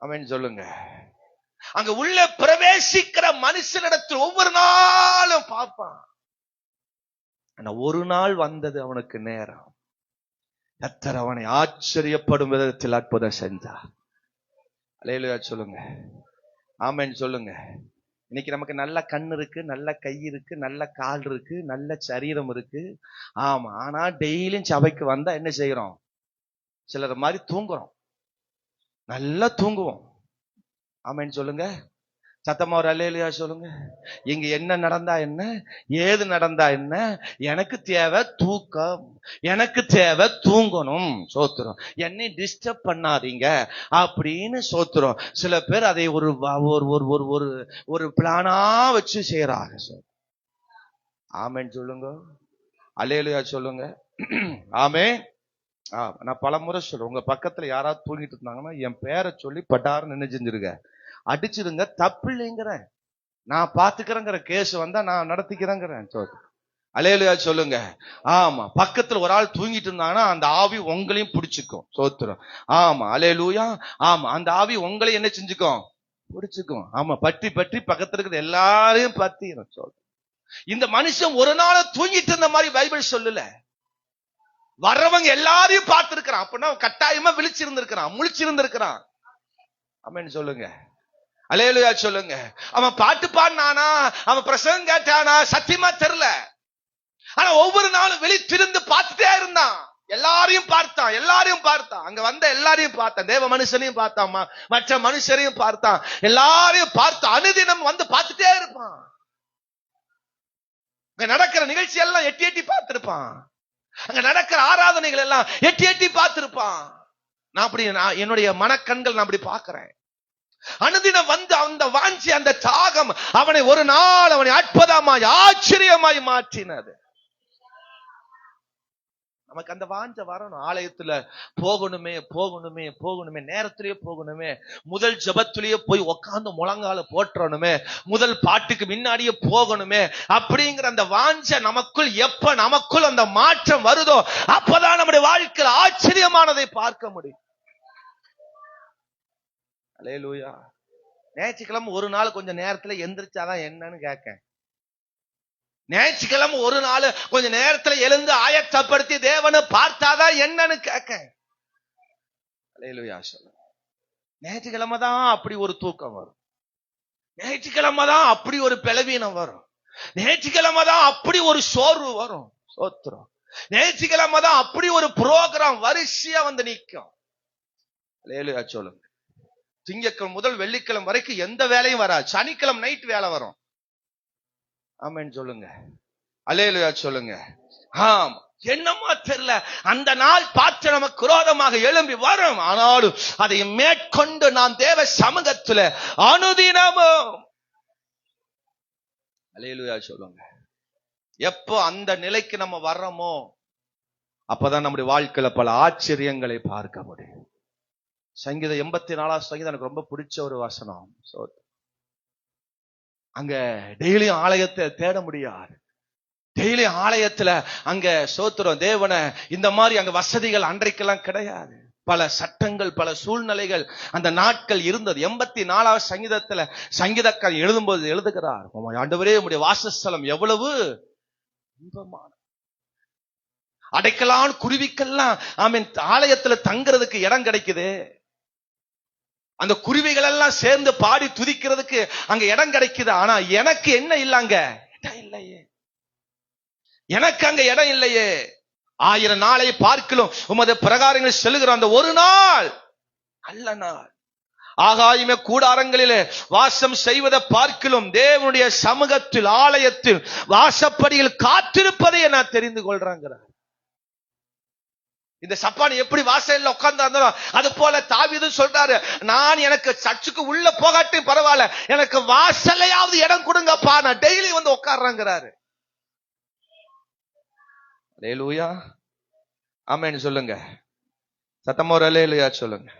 S2: அவன் சொல்லுங்க, அங்க உள்ள பிரவேசிக்கிற மனுஷனிடத்தில் ஒவ்வொரு நாளும் பார்ப்பான். ஒரு நாள் வந்தது அவனுக்கு நேரம். கர்த்தர் அவனை ஆச்சரியப்படும் விதத்தில் அற்புதம் செஞ்சார். அல்லேலூயா சொல்லுங்க, ஆமென் சொல்லுங்க. இன்னைக்கு நமக்கு நல்ல கண் இருக்கு, நல்ல கை இருக்கு, நல்ல கால் இருக்கு, நல்ல சரீரம் இருக்கு. ஆமா, ஆனா டெய்லியும் சபைக்கு வந்தா என்ன செய்யறோம்? சிலர் மாதிரி தூங்குறோம். நல்லா தூங்குவோம். ஆமென் சொல்லுங்க, சத்தமா ஒரு அல்லேலூயா சொல்லுங்க. இங்க என்ன நடந்தா என்ன, ஏது நடந்தா என்ன, எனக்கு தேவை தூக்கம், எனக்கு தேவை தூங்கணும். சோத்திரம். என்னை டிஸ்டர்ப் பண்ணாதீங்க அப்படின்னு சோத்திரம். சில பேர் அதை ஒரு ஒரு பிளானா வச்சு செய்யறாங்க. ஆமென் சொல்லுங்க, அல்லேலூயா சொல்லுங்க, ஆமென். நான் பலமுறை சொல்றேன், உங்க பக்கத்துல யாராவது தூங்கிட்டு இருந்தாங்கன்னா என் பேரை சொல்லி பட்டாருன்னு என்ன செஞ்சிருங்க, அடிச்சிருங்க. தப்பு இல்லைங்கிறேன், நான் பாத்துக்கிறேங்கிற கேஸ் வந்தா நான் நடத்திக்கிறேங்கிறேன். அல்லேலூயா சொல்லுங்க. ஆமா, பக்கத்துல ஒரு ஆள் தூங்கிட்டு இருந்தாங்கன்னா அந்த ஆவி உங்களையும் பிடிச்சுக்கும். சோத்திரம். ஆமா, அல்லேலூயா. ஆமா, அந்த ஆவி உங்களையும் என்ன செஞ்சுக்கும்? பிடிச்சுக்கும். ஆமா, பற்றி பற்றி பக்கத்துல இருக்கிற எல்லாரையும் பத்தி. இந்த மனுஷன் ஒரு நாள் தூங்கிட்டு இருந்த மாதிரி பைபிள் சொல்லல. வர்றவங்க எல்லாரையும் பார்த்திருக்கிறான். அப்படின்னா கட்டாயமா விழிச்சிருந்திருக்கிறான், முழிச்சிருந்திருக்கிறான். ஆமென் சொல்லுங்க, அல்லேலூயா சொல்லுங்க. அவன் பாட்டு பாடினானா, அவன் பிரசங்கம் கேட்டானா, சத்தியமா தெரியல. ஆனா ஒவ்வொரு நாளும் விழித்திருந்து பார்த்துட்டே இருந்தான். எல்லாரையும் பார்த்தான், எல்லாரையும் பார்த்தான். அங்க வந்த எல்லாரையும் பார்த்தான். தேவ மனுஷனையும் பார்த்தான், மற்ற மனுஷரையும் பார்த்தான், எல்லாரையும் பார்த்தான். அனுதினம் வந்து பார்த்துட்டே இருப்பான். அங்க நடக்கிற நிகழ்ச்சி எல்லாம் எட்டி எட்டி பார்த்திருப்பான். அங்க நடக்கிற ஆராதனைகள் எல்லாம் எட்டி எட்டி பார்த்திருப்பான். நான் என்னுடைய மனக்கண்கள் நான் அப்படி பார்க்கிறேன். அனுதினம் வந்து அந்த வாஞ்சி, அந்த தாகம் அவனை ஒரு நாள் அவனை அற்புதமாய் ஆச்சரியமாய் மாற்றினது. நமக்கு அந்த வாஞ்சை வரணும். ஆலயத்துல போகணுமே போகணுமே போகணுமே, நேரத்திலேயே போகணுமே, முதல் ஜெபத்திலேயே போய் உட்கார்ந்து முழங்கால போற்றணுமே, முதல் பாட்டுக்கு முன்னாடியே போகணுமே அப்படிங்கிற அந்த வாஞ்சை நமக்குள் எப்ப நமக்குள் அந்த மாற்றம் வருதோ அப்பதான் நம்முடைய வாழ்க்கையில் ஆச்சரியமானதை பார்க்க முடியும். அல்லேலூயா. ஞாயிற்றுக்கிழமை ஒரு நாள் கொஞ்சம் நேரத்துல எந்திரிச்சாதான் என்னன்னு கேட்க. ஞாயிற்றுக்கிழமை ஒரு நாள் கொஞ்ச நேரத்துல எழுந்து ஆயத்தப்படுத்தி தேவனை பார்த்தாதான் என்னன்னு கேட்க. அல்லேலூயா சொல்லுங்க. ஞாயிற்றுக்கிழமை தான் அப்படி ஒரு தூக்கம் வரும். ஞாயிற்றுக்கிழமை தான் அப்படி ஒரு பலவீனம் வரும். ஞாயிற்றுக்கிழமை தான் அப்படி ஒரு சோர்வு வரும். சோத்திரம். ஞாயிற்றுக்கிழமை தான் அப்படி ஒரு புரோகிராம் வரிசையா வந்து நிற்கும். அல்லேலூயா சொல்லுங்க. திங்கட்கிழமை முதல் வெள்ளிக்கிழமை வரைக்கும் எந்த வேலையும் வராது. சனிக்கிழமை நைட் வேலை வரும். ஆமென் சொல்லுங்க. அல்லேலூயா சொல்லுங்க. ஆம், என்னமா தெரியல, அந்த நாள் பார்த்து நமக்கு விரோதமாக எழும்பி வரும். ஆனாலும் அதை மேற்கொண்டு நாம் தேவ சமூகத்துல அனுதினமும் அல்லேலூயா சொல்லுங்க. எப்போ அந்த நிலைக்கு நம்ம வர்றோமோ அப்பதான் நம்முடைய வாழ்க்கையில பல ஆச்சரியங்களை பார்க்க முடியும். சங்கீதம் 84 சங்கீதம் எனக்கு ரொம்ப பிடிச்ச ஒரு வசனம். அங்க டெய்லியும் ஆலயத்தை தேட முடியாது. டெய்லி ஆலயத்துல அங்க சோத்திரம் தேவனை இந்த மாதிரி அங்க வசதிகள் அன்றைக்கெல்லாம் கிடையாது. பல சட்டங்கள், பல சூழ்நிலைகள் அந்த நாட்கள் இருந்தது. 84 சங்கீதத்துல சங்கீதக்காரர் எழுதும்போது எழுதுகிறார், ஆண்டவரே உம்முடைய வாசஸ்தலம் எவ்வளவு இன்பமான, அடைக்கலான் குருவிக்கெல்லாம் ஆமென் ஆலயத்துல தங்குறதுக்கு இடம் கிடைக்குது. அந்த குருவிகள் எல்லாம் சேர்ந்து பாடி துதிக்கிறதுக்கு அங்க இடம் கிடைக்குது. ஆனா எனக்கு என்ன இல்லங்க, இடம் இல்லையே, எனக்கு அங்க இடம் இல்லையே. 1000 நாளை பார்க்கலாம் உமது பிரகாரங்கள் செல்லுகிற அந்த ஒரு நாள் நல்ல நாள். ஆகாயமே கூடாரங்களிலே வாசம் செய்வதை பார்க்கலாம் தேவனுடைய சமூகத்தில் ஆலயத்தில் வாசப்படியில் காத்திருப்பதை நான் தெரிந்து கொள்றாங்கிறார். இந்த சப்பான் எப்படி வாசல்ல உட்கார்ந்து அது போல தாவீது சொல்றாரு, நான் எனக்கு சர்ச்சுக்கு உள்ள போகாட்டி பரவாயில்ல, எனக்கு வாசல்லையாவது இடம் கொடுங்கப்பா, நான் டெய்லி வந்து உட்கார்றாங்கிறாரு. அல்லேலூயா ஆமென் சொல்லுங்க. சத்தமா ஒரு அல்லேலூயா சொல்லுங்க.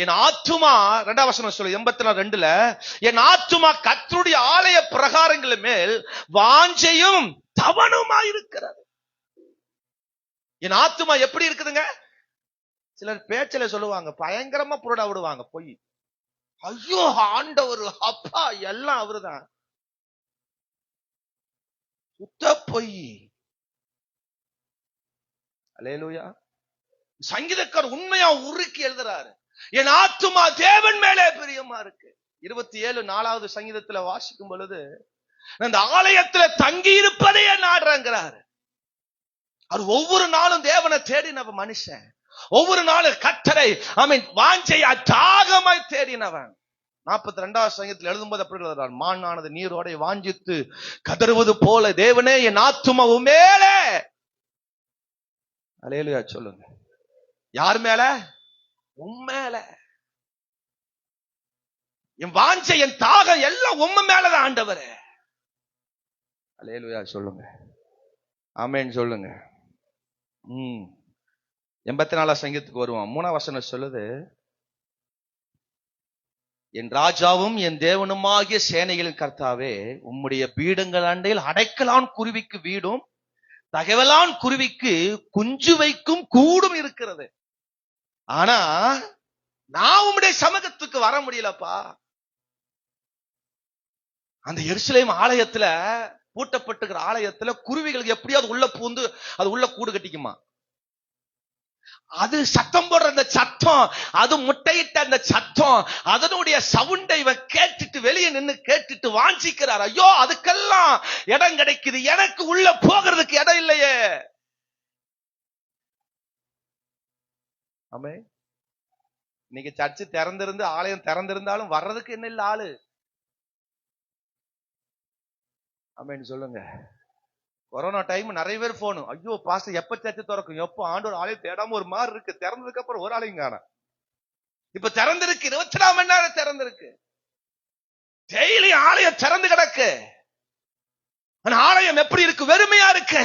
S2: என் ஆத்துமா 2ஆம் வசனம் சொல்லு 84:2 என் ஆத்துமா கர்த்தருடைய ஆலய பிரகாரங்கள் மேல் வாஞ்சையும் தவனுமாய் இருக்கிறது. என் ஆத்துமா எப்படி இருக்குதுங்க? சிலர் பேச்சில சொல்லுவாங்க, பயங்கரமா புரடா விடுவாங்க பொய். ஐயோ ஆண்டவர் அப்பா எல்லாம் அவருதான், சுத்த பொய். அல்லேலூயா. சங்கீதக்காரர் உண்மையா உருக்கி எழுதுறாரு, என் ஆத்துமா தேவன் மேலே பிரியமா இருக்கு. 27 சங்கீதத்துல வாசிக்கும் பொழுது அந்த ஆலயத்துல தங்கி இருப்பதே நாடுறாங்கிறாரு. அவர் ஒவ்வொரு நாளும் தேவனை தேடினவன் மனுஷன். ஒவ்வொரு நாளும் கர்த்தரை ஆமென் வாஞ்சையா தாகமாய் தேடினவன். 42 சங்கீதத்தில் எழுதும்போது அப்படி எழுதுறார், மானானது நீரோடை வாஞ்சித்து கதறுவது போல தேவனே என் ஆத்துமா உம்மேலே. அல்லேலூயா சொல்லுங்க. யார் மேல? உம்மேல. என் வாஞ்சை என் தாகம் எல்லாம் உம்ம மேலதான் ஆண்டவரே. அல்லேலூயா சொல்லுங்க. ஆமென் சொல்லுங்க. 84 சங்கீதத்துக்கு வருவோம். 3ஆம் வசனம் சொல்லுது, என் ராஜாவும் என் தேவனுமாகிய சேனைகளின் கர்த்தாவே உம்முடைய பீடங்கள் அண்டையில் அடைக்கலான் குருவிக்கு வீடும் தகவலான் குருவிக்கு குஞ்சு வைக்கும் கூடும் இருக்கிறது. ஆனா நான் உம்முடைய சமூகத்துக்கு வர முடியலப்பா. அந்த எருசலேம் ஆலயத்துல பூட்டப்பட்டுகிற ஆலயத்துல குருவிகளுக்கு எப்படியாவது உள்ள பூந்து அது உள்ள கூடு கட்டிக்குமா? அது சத்தம் போடுற அந்த சத்தம், அது முட்டையிட்ட அந்த சத்தம், அதனுடைய சவுண்டை இவன் கேட்டுட்டு வெளியே நின்று கேட்டுட்டு வாஞ்சிக்கிறார். ஐயோ அதுக்கெல்லாம் இடம் கிடைக்குது, எனக்கு உள்ள போகிறதுக்கு இடம் இல்லையே. ஆமே, இன்னைக்கு சர்ச்சு திறந்திருந்து ஆலயம் திறந்திருந்தாலும் வர்றதுக்கு என்ன இல்ல ஆளு. ஆமேன்னு சொல்லுங்க. கொரோனா டைம் நிறைய பேர் போன், ஐயோ பாஸ்டர் எப்ப சர்ச்சு திறக்கும், எப்போ ஆண்டவர் ஆலயம் தேடாம ஒரு மாதிரி இருக்கு. திறந்ததுக்கு அப்புறம் ஒரு ஆலயம் காணோம். இப்ப திறந்திருக்கு, 24 மணி நேரம் திறந்திருக்கு. டெய்லி ஆலயம் திறந்து கிடக்கு. ஆலயம் எப்படி இருக்கு? வெறுமையா இருக்கு.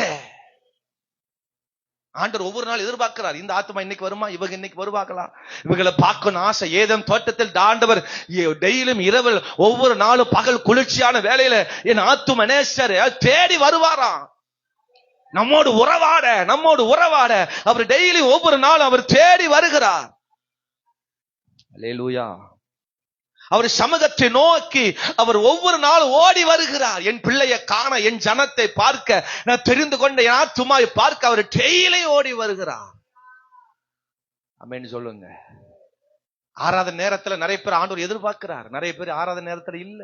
S2: ஆண்டவர் ஒவ்வொரு நாள் எதிர்பார்க்கிறார், இந்த ஆத்மா இன்னைக்கு வருமா, இவங்க இன்னைக்கு வருவாங்களா, இவங்களை பார்க்கணும் ஆசை. ஏதேன் தோட்டத்தில் ஆண்டவர் டெய்லியும் இரவில் ஒவ்வொரு நாளும் பகல் குளிர்ச்சியான வேலையில என் ஆத்தும நேசர் தேடி வருவாராம். நம்மோடு உறவாட அவர் டெய்லி ஒவ்வொரு நாளும் அவர் தேடி வருகிறார். அல்லேலூயா. அவர் சமூகத்தை நோக்கி அவர் ஒவ்வொரு நாளும் ஓடி வருகிறார். என் பிள்ளையை காண, என் ஜனத்தை பார்க்க, நான் தெரிந்து கொண்ட என் ஆத்துமாவை பார்க்க அவர் டெய்லி ஓடி வருகிறார். ஆமென் சொல்லுங்க. ஆராதனை நேரத்துல நிறைய பேர் ஆண்டவர் எதிர்பார்க்கிறார், நிறைய பேர் ஆராதனை நேரத்துல இல்ல.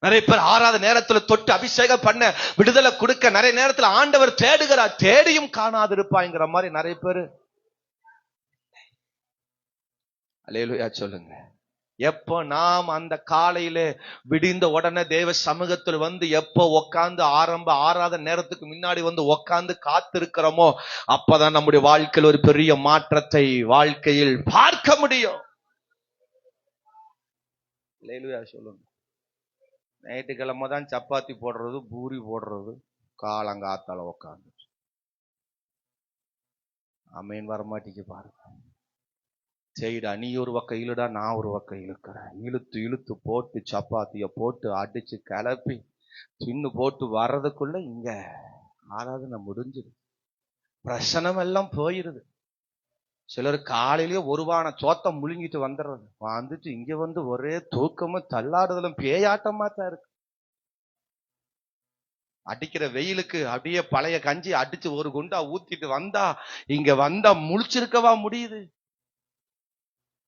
S2: நிறைய பேர் ஆராதனை நேரத்துல தொட்டு அபிஷேகம் பண்ண, விடுதலை கொடுக்க நிறைய நேரத்துல ஆண்டவர் தேடுகிறார். தேடியும் காணாது இருப்பாங்கிற மாதிரி நிறைய பேர். அல்லேலூயா சொல்லுங்க. எப்போ நாம் அந்த காலையில விடிந்த உடனே தேவ சமூகத்தில் வந்து எப்போ உட்கார்ந்து ஆறாத நேரத்துக்கு முன்னாடி வந்து உட்கார்ந்து காத்திருக்கிறோமோ அப்பதான் நம்முடைய வாழ்க்கையில் ஒரு பெரிய மாற்றத்தை வாழ்க்கையில் பார்க்க முடியும். அல்லேலூயா சொல்லுங்க. ஞாயிற்றுக்கிழமை தான் சப்பாத்தி போடுறது, பூரி போடுறது, காலங்காத்தால உட்காந்து அமேன் வரமாட்டிக்கு பாருங்க. செய்டா, நீ ஒரு பக்கம் இழுடா, நான் ஒரு பக்கம் இழுக்கிறேன். இழுத்து போட்டு சப்பாத்திய போட்டு அடிச்சு கிளப்பி தின்னு போட்டு வர்றதுக்குள்ள இங்க ஆராதனை முடிஞ்சிரு, பிரசனம் எல்லாம் போயிருது. சிலர் காலையிலேயே ஒருவான சோத்தம் முழுங்கிட்டு வந்துடுறது, வந்துட்டு இங்க வந்து ஒரே தூக்கமும் தள்ளாடுதலும் பேயாட்டமா தான் இருக்கு. அடிக்கிற வெயிலுக்கு அப்படியே பழைய கஞ்சி அடிச்சு ஒரு குண்டா ஊத்திட்டு வந்தா இங்க வந்தா முழிச்சிருக்கவா முடியுது?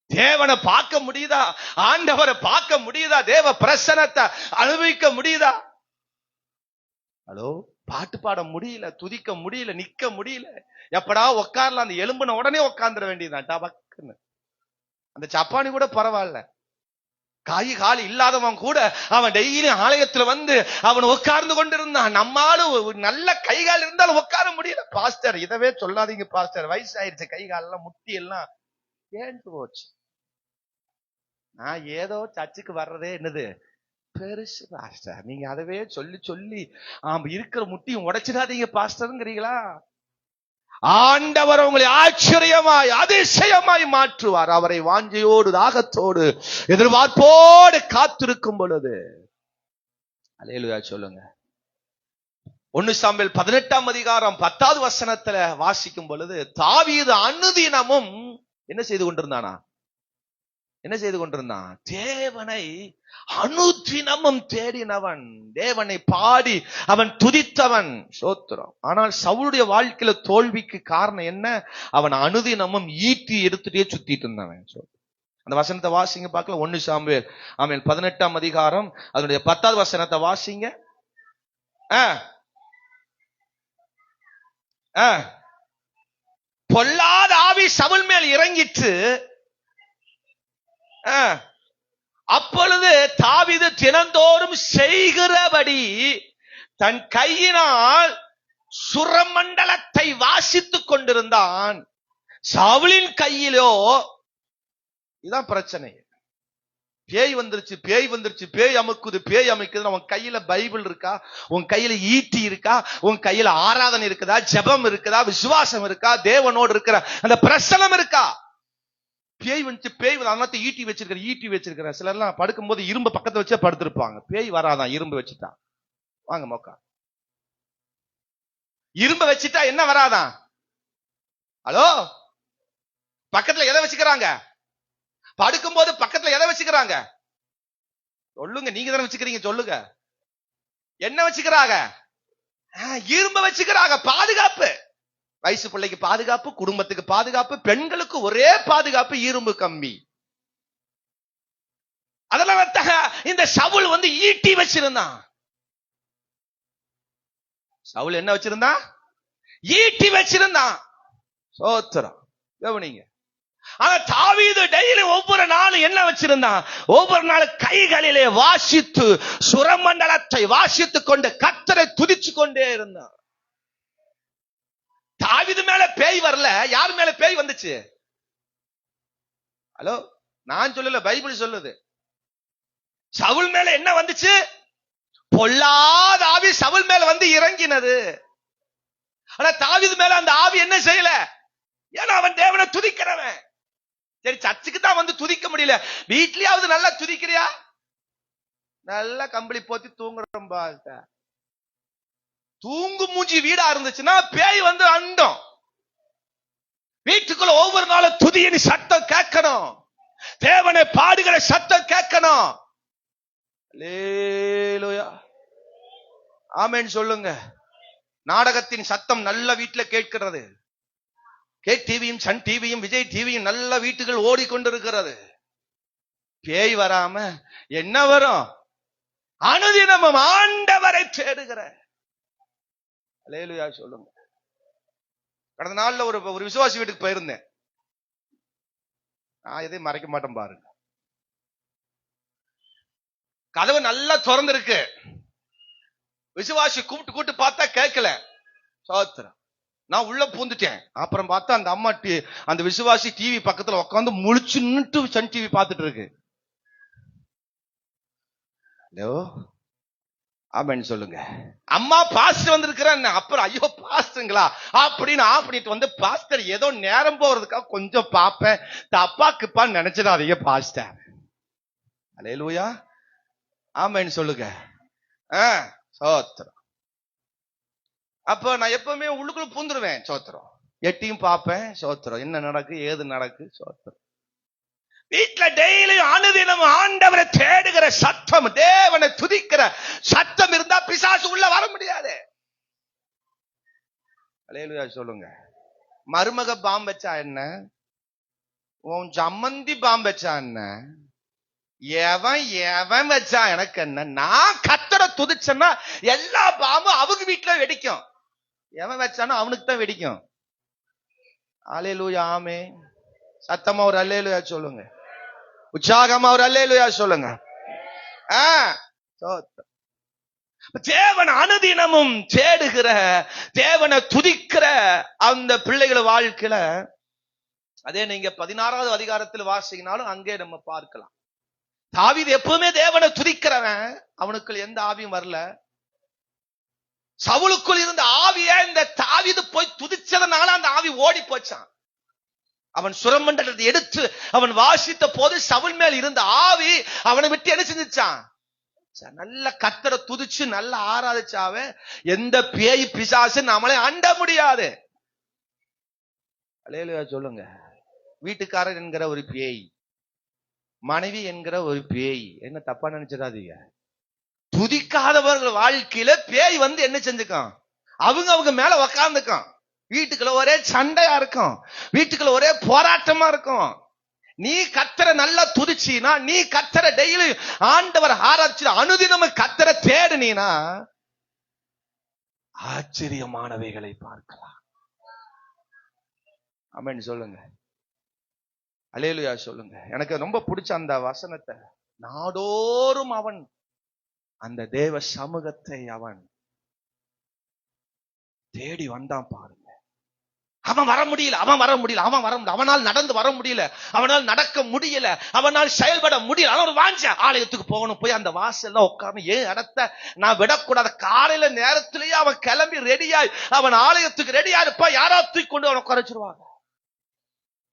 S2: தேவனை பார்க்க முடியுதா? ஆண்டவரை பார்க்க முடியுதா? தேவ பிரசன்னத்தை அனுபவிக்க முடியுதா? ஹலோ, பாட்டு பாட முடியல, துதிக்க முடியல, நிக்க முடியல. எப்படா உட்காரலாம், அந்த எலும்புன உடனே உட்கார்ந்துட வேண்டியதுதான் டபக்குன்னு. அந்த சப்பானி கூட பரவாயில்ல, கை கால் இல்லாதவன் கூட அவன் டெய்லி ஆலயத்துல வந்து அவன் உட்கார்ந்து கொண்டிருந்தான். நம்மாலும் நல்ல கை கால் இருந்தாலும் உட்கார முடியல. பாஸ்டர் இதவே சொல்லாதீங்க பாஸ்டர், வயசாயிருச்சு, கை கால் எல்லாம் முட்டி எல்லாம் ஏந்து போச்சு. நான் ஏதோ சர்ச்சுக்கு வர்றதே என்னது பெருசு பாஸ்டர், நீங்க அதவே சொல்லி சொல்லி இருக்கிற முட்டியும் உடைச்சிடாதீங்க பாஸ்டர்ங்கிறீங்களா? ஆண்டவர் உங்களை ஆச்சரியமாய் அதிசயமாய் மாற்றுவார். அவரை வாஞ்சையோடு தாகத்தோடு எதிர்பார்ப்போடு காத்திருக்கும் பொழுது. அல்லேலூயா சொல்லுங்க. 1 சாமுவேல் 18ஆம் அதிகாரம் 10வது வசனத்துல வாசிக்கும் பொழுது, தாவீது அனுதினமும் என்ன செய்து கொண்டிருந்தானா? என்ன செய்து கொண்டிருந்தான்? தேவனை அனுதினமும் தேடினவன், தேவனை பாடி அவன் துதித்தவன். சோத்திரம். ஆனால் சவுளுடைய வாழ்க்கையில தோல்விக்கு காரணம் என்ன? அவன் அனுதினமும் ஈட்டி எடுத்துட்டே சுத்திட்டு இருந்தவன். அந்த வசனத்தை வாசிங்க பார்க்கலாம். 1 சாமுவேல் 18ஆம் அதிகாரம் அதனுடைய 10வது வசனத்தை வாசிங்க. பொல்லாத ஆவி சவுல் மேல் இறங்கிட்டு, அப்பொழுது தாவீது தினந்தோறும் செய்கிறபடி தன் கையினால் சுரமண்டலத்தை வாசித்துக் கொண்டிருந்தான். சவுலின் கையிலோ, இதான் பிரச்சனை, பேய் வந்துருச்சு, பேய் அமுக்குது. உன் கையில பைபிள் இருக்கா? உன் கையில ஈட்டி இருக்கா? உன் கையில ஆராதனை இருக்குதா? ஜெபம் இருக்குதா? விசுவாசம் இருக்கா? தேவனோடு இருக்கிற அந்த பிரசனம் இருக்கா? பேய் வந்து ஈட்டி வச்சிருக்கிற சிலர் எல்லாம் படுக்கும் போது இரும்பு பக்கத்துல வச்சே படுத்திருப்பாங்க. பேய் வராதான் இரும்பு வச்சுட்டா. வாங்க மோக்கா, இரும்பு வச்சுட்டா என்ன வராதான்? ஹலோ, பக்கத்துல எதை வச்சுக்கிறாங்க? படுக்கும் போது பக்கத்துல எதை வச்சுக்கிறாங்க? சொல்லுங்க, நீங்க தானே வச்சுக்கிறீங்க, சொல்லுங்க. என்ன வச்சுக்கிறாங்க? இரும்பு வச்சுக்கிறாங்க. பாதுகாப்பு, வயசு பிள்ளைக்கு பாதுகாப்பு, குடும்பத்துக்கு பாதுகாப்பு, பெண்களுக்கு ஒரே பாதுகாப்பு, இரும்பு கம்பி. அதெல்லாம் இந்த சவுல் வந்து ஈட்டி வச்சிருந்தான். சவுல் என்ன வச்சிருந்தான்? ஈட்டி வச்சிருந்தான். சோத்திரம். கவனிங்க. ஆனா தாவீது டெய்லி ஒவ்வொரு நாளும் என்ன வச்சிருந்தான்? ஒவ்வொரு நாளும் கைகளிலே வாசித்து சுரமண்டலத்தை வாசித்துக் கொண்டு கர்த்தரை துதிச்சு கொண்டே இருந்தான். தாவீது மேல பேய் வரல, யார் மேல பேய் வந்துச்சு? ஹலோ, நான் சொல்லல, பைபிள் சொல்லுது. சவுல் மேல என்ன வந்துச்சு? பொல்லாத ஆவி சவுல் மேல வந்து இறங்கினது. ஆனா தாவீது மேல அந்த ஆவி என்ன செய்யல? ஏன்னா அவன் தேவனை துதிக்கிறவன். சரி, சர்ச்சுக்கு தான் வந்து துதிக்க முடியல, வீட்லயாவது நல்லா துதிக்கிறியா? நல்லா கம்பளி போத்தி தூங்குறோம். தூங்கு மூஞ்சி வீடா இருந்துச்சுன்னா பேய் வந்து அண்டம். வீட்டுக்குள்ள ஒவ்வொரு நாளும் துதியின் சத்தம் கேட்கணும், தேவனை பாடுகிற சத்தம் கேட்கணும். அல்லேலூயா, ஆமென் சொல்லுங்க. நாடகத்தின் சத்தம் நல்ல வீட்டுல கேட்கிறது. கே டிவியும், சன் டிவியும், விஜய் டிவியும் நல்ல வீட்டுகள் ஓடிக்கொண்டிருக்கிறது. பேய் வராம என்ன வரும்? அனுதினமும் ஆண்டவரை தேடுகிற. அல்லேலூயா சொல்லுங்க. கடந்த நாள்ல ஒரு விசுவாசி வீட்டுக்கு போயிருந்தேன். நான் எதையும் மறைக்க மாட்டேன் பாருங்க. கதவு நல்லா திறந்திருக்கு, விசுவாசி கூப்பிட்டு பார்த்தா கேட்கல. சோத்திரம். நான் உள்ள பூந்துட்டேன். அப்புறம் பார்த்தா அந்த அம்மா அந்த விசுவாசி டிவி பக்கத்துல உட்காந்து முழிச்சு நின்று சன் டிவி பார்த்துட்டு இருக்கு. ஹலோ, ஆமென் சொல்லுங்க. அம்மா பாஸ்டர் வந்திருக்கிறேன். அப்புறம் ஐயோ பாஸ்டருங்களா அப்படின்னு ஆஃப் பண்ணிட்டு வந்து, பாஸ்டர் ஏதோ நேரம் போறதுக்காக கொஞ்சம் பார்ப்பேன், தப்பா கிப்பான்னு நினைச்சிடாதீங்க பாஸ்டர். அல்லேலூயா, ஆமென் சொல்லுங்க. சோத்திரம். அப்ப நான் எப்பவுமே உள்ளுக்குள்ள பூந்துருவேன். சோத்திரம். எட்டியும் பார்ப்பேன். சோத்திரம். என்ன நடக்கு ஏது நடக்கு. சோத்திரம். வீட்டுல டெய்லி அனுதினம் ஆண்டவரை தேடுகிற சத்தம், தேவனை துதிக்கிற சத்தம் இருந்தா பிசாசு உள்ள வர முடியாது. அல்லேலூயா சொல்லுங்க. மருமக பாம்பு வச்சா என்ன, உன் சம்மந்தி பாம்பு வச்சா என்ன, எவன் எவன் வச்சா எனக்கு என்ன, நான் கர்த்தரை துதிச்சேன்னா எல்லா பாம்பும் அவங்க வீட்டுல வெடிக்கும். எவன் வச்சானோ அவனுக்கு தான் வெடிக்கும். அல்லேலூயா, ஆமென். சத்தமா ஒரு அல்லேலூயா சொல்லுங்க. உற்சாகமா ஒரு அல்லேலூயா சொல்லுங்க. தேவன் அனுதினமும் தேடுகிற, தேவனை துதிக்கிற அந்த பிள்ளைகள் வாழ்க்கையில, அதே நீங்க 16வது அதிகாரத்தில் வாசிக்கினாலும் அங்கே நம்ம பார்க்கலாம். தாவீது எப்பவுமே தேவனை துதிக்கிறவன். அவனுக்குள் எந்த ஆவியும் வரல. சவுலுக்குள் இருந்த ஆவிய இந்த தாவீது போய் துதிச்சதுனால அந்த ஆவி ஓடி போச்சான். அவன் சுரமண்டலத்தை எடுத்து அவன் வாசித்த போது சவுல் மேல் இருந்த ஆவி அவனை விட்டு என்ன செஞ்சான், நல்ல கர்த்தரை துதிச்சு நல்ல ஆராதிச்சாவே எந்த பேய் பிசாசு நம்மளை அண்ட முடியாது. அல்லேலூயா சொல்லுங்க. வீட்டுக்காரர் என்கிற ஒரு பேய், மனைவி என்கிற ஒரு பேய், என்ன தப்பா நினைச்சிடாதீங்க. துதிக்காதவர்கள் வாழ்க்கையில பேய் வந்து என்ன செஞ்சுக்கும், அவங்க மேல உக்காந்துக்கும். வீட்டுக்குள்ள ஒரே சண்டையா இருக்கும், வீட்டுக்குள்ள ஒரே போராட்டமா இருக்கும். நீ கர்த்தரை நல்லா துதிச்சினா, நீ கர்த்தரை டெய்லி ஆண்டவர் ஆராய்ச்சி அனுதினமும் கர்த்தரை தேடுனீனா ஆச்சரியமானவைகளை பார்க்கலாம். ஆமென் சொல்லுங்க. அல்லேலூயா சொல்லுங்க. எனக்கு ரொம்ப பிடிச்ச அந்த வசனத்தை, நாடோறும் அவன் அந்த தேவ சமூகத்தை அவன் தேடி வந்தான் பாருங்க. அவன் வர முடியல, அவனால் நடந்து வர முடியல, அவனால் நடக்க முடியல, அவனால் செயல்பட முடியல. அவன் ஒரு வாஞ்ச ஆலயத்துக்கு போகணும், போய் அந்த வாசல்ல உட்கார்ந்து ஏன் இடத்த நான் விடக்கூடாது. காலையில நேரத்திலேயே அவன் கிளம்பி ரெடியாய் அவன் ஆலயத்துக்கு ரெடியா இருப்பா. யாரா தூக்கி கொண்டு அவனை குறைச்சிருவாங்க.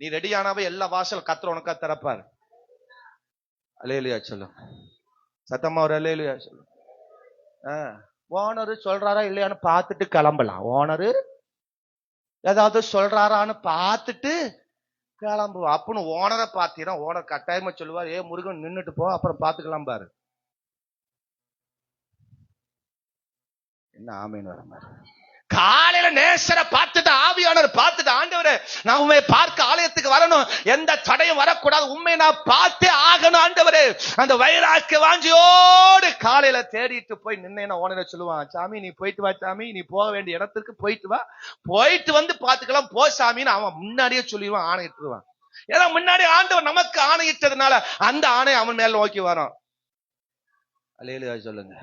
S2: நீ ரெடியானாவே எல்லா வாசல் கர்த்தர் உனக்கா திறப்பாரு. அல்லேலூயா சொல்லுங்க. சத்தமா ஒரு அல்லேலூயா சொல்லுங்க. ஓனரு சொல்றாரா இல்லையான்னு பார்த்துட்டு கிளம்பலாம். ஓனரு ஏதாவது சொல்றாரான்னு பார்த்துட்டு கிளம்புவோம். அப்பன்னு ஓனரை பார்த்தீங்கன்னா ஓனர் கட்டாயமா சொல்லுவார், ஏ முருகன் நின்னுட்டு போ, அப்புறம் பார்த்துக்கலாம் பாரு. என்ன ஆமேன்னு வர மாதிரி. காலையில நேசரை பார்த்துட்டு ஆவியானவர் பார்த்துட்டு, ஆண்டவரே நான் உண்மையை பார்க்க ஆலயத்துக்கு வரணும், எந்த தடையும் வரக்கூடாது, உண்மை நான் பார்த்தே ஆகணும் ஆண்டவரே, அந்த வைராக்கிய வாஞ்சியோடு காலையில தேடிட்டு போய் நின்னேன்னா ஓனரை சொல்லுவான், சாமி நீ போயிட்டு வா சாமி, நீ போக வேண்டிய இடத்துக்கு போயிட்டு வா, போயிட்டு வந்து பார்த்துக்கலாம் போ சாமின்னு அவன் முன்னாடியே சொல்லிடுவான், ஆணையிட்டுருவான். ஏன்னா முன்னாடி ஆண்டவர் நமக்கு ஆணையிட்டதுனால அந்த ஆணை அவன் மேல நோக்கி வரும். அல்லேலூயா சொல்லுங்க.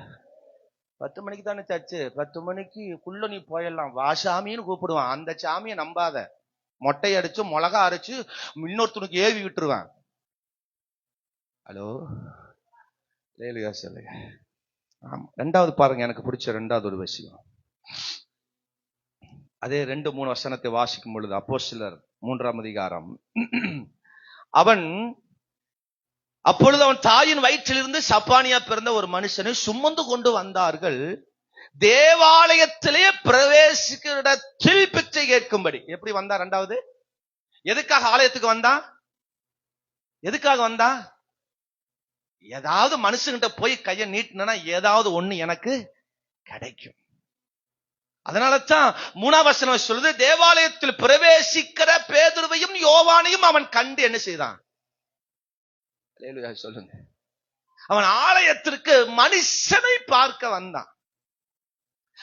S2: 10 மணிக்கு தானே சர்ச்சு, 10 மணிக்குள்ள நீ போயிடலாம் வா சாமின்னு கூப்பிடுவான். அந்த சாமியை நம்பாத, மொட்டை அடிச்சு மிளகா அரைச்சு இன்னொருத்தனுக்கு ஏவி விட்டுருவான். ஹலோ, அல்லேலூயா சொல்லுங்க. ரெண்டாவது பாருங்க, எனக்கு பிடிச்ச ரெண்டாவது ஒரு விஷயம், அதே 2-3 வசனத்தை வாசிக்கும் பொழுது, அப்போஸ்தலர் 3ஆம் அதிகாரம், அப்பொழுது அவன் தாயின் வயிற்றிலிருந்து சப்பானியா பிறந்த ஒரு மனுஷனை சுமந்து கொண்டு வந்தார்கள், தேவாலயத்திலே பிரவேசிக்கிற இடத்தில் பிச்சை கேட்கும்படி. எப்படி வந்தா? ரெண்டாவது எதுக்காக ஆலயத்துக்கு வந்தா? எதுக்காக வந்தா? ஏதாவது மனுஷங்கிட்ட போய் கையை நீட்டினா ஏதாவது ஒண்ணு எனக்கு கிடைக்கும். அதனாலதான் 3ஆம் வசனம் சொல்லுது, தேவாலயத்தில் பிரவேசிக்கிற பேதுருவையும் யோவானையும் அவன் கண்டு என்ன செய்தான்? அல்லேலூயா சொல்லுங்க. அவன் ஆலயத்திற்கு மனுஷனை பார்க்க வந்தான்.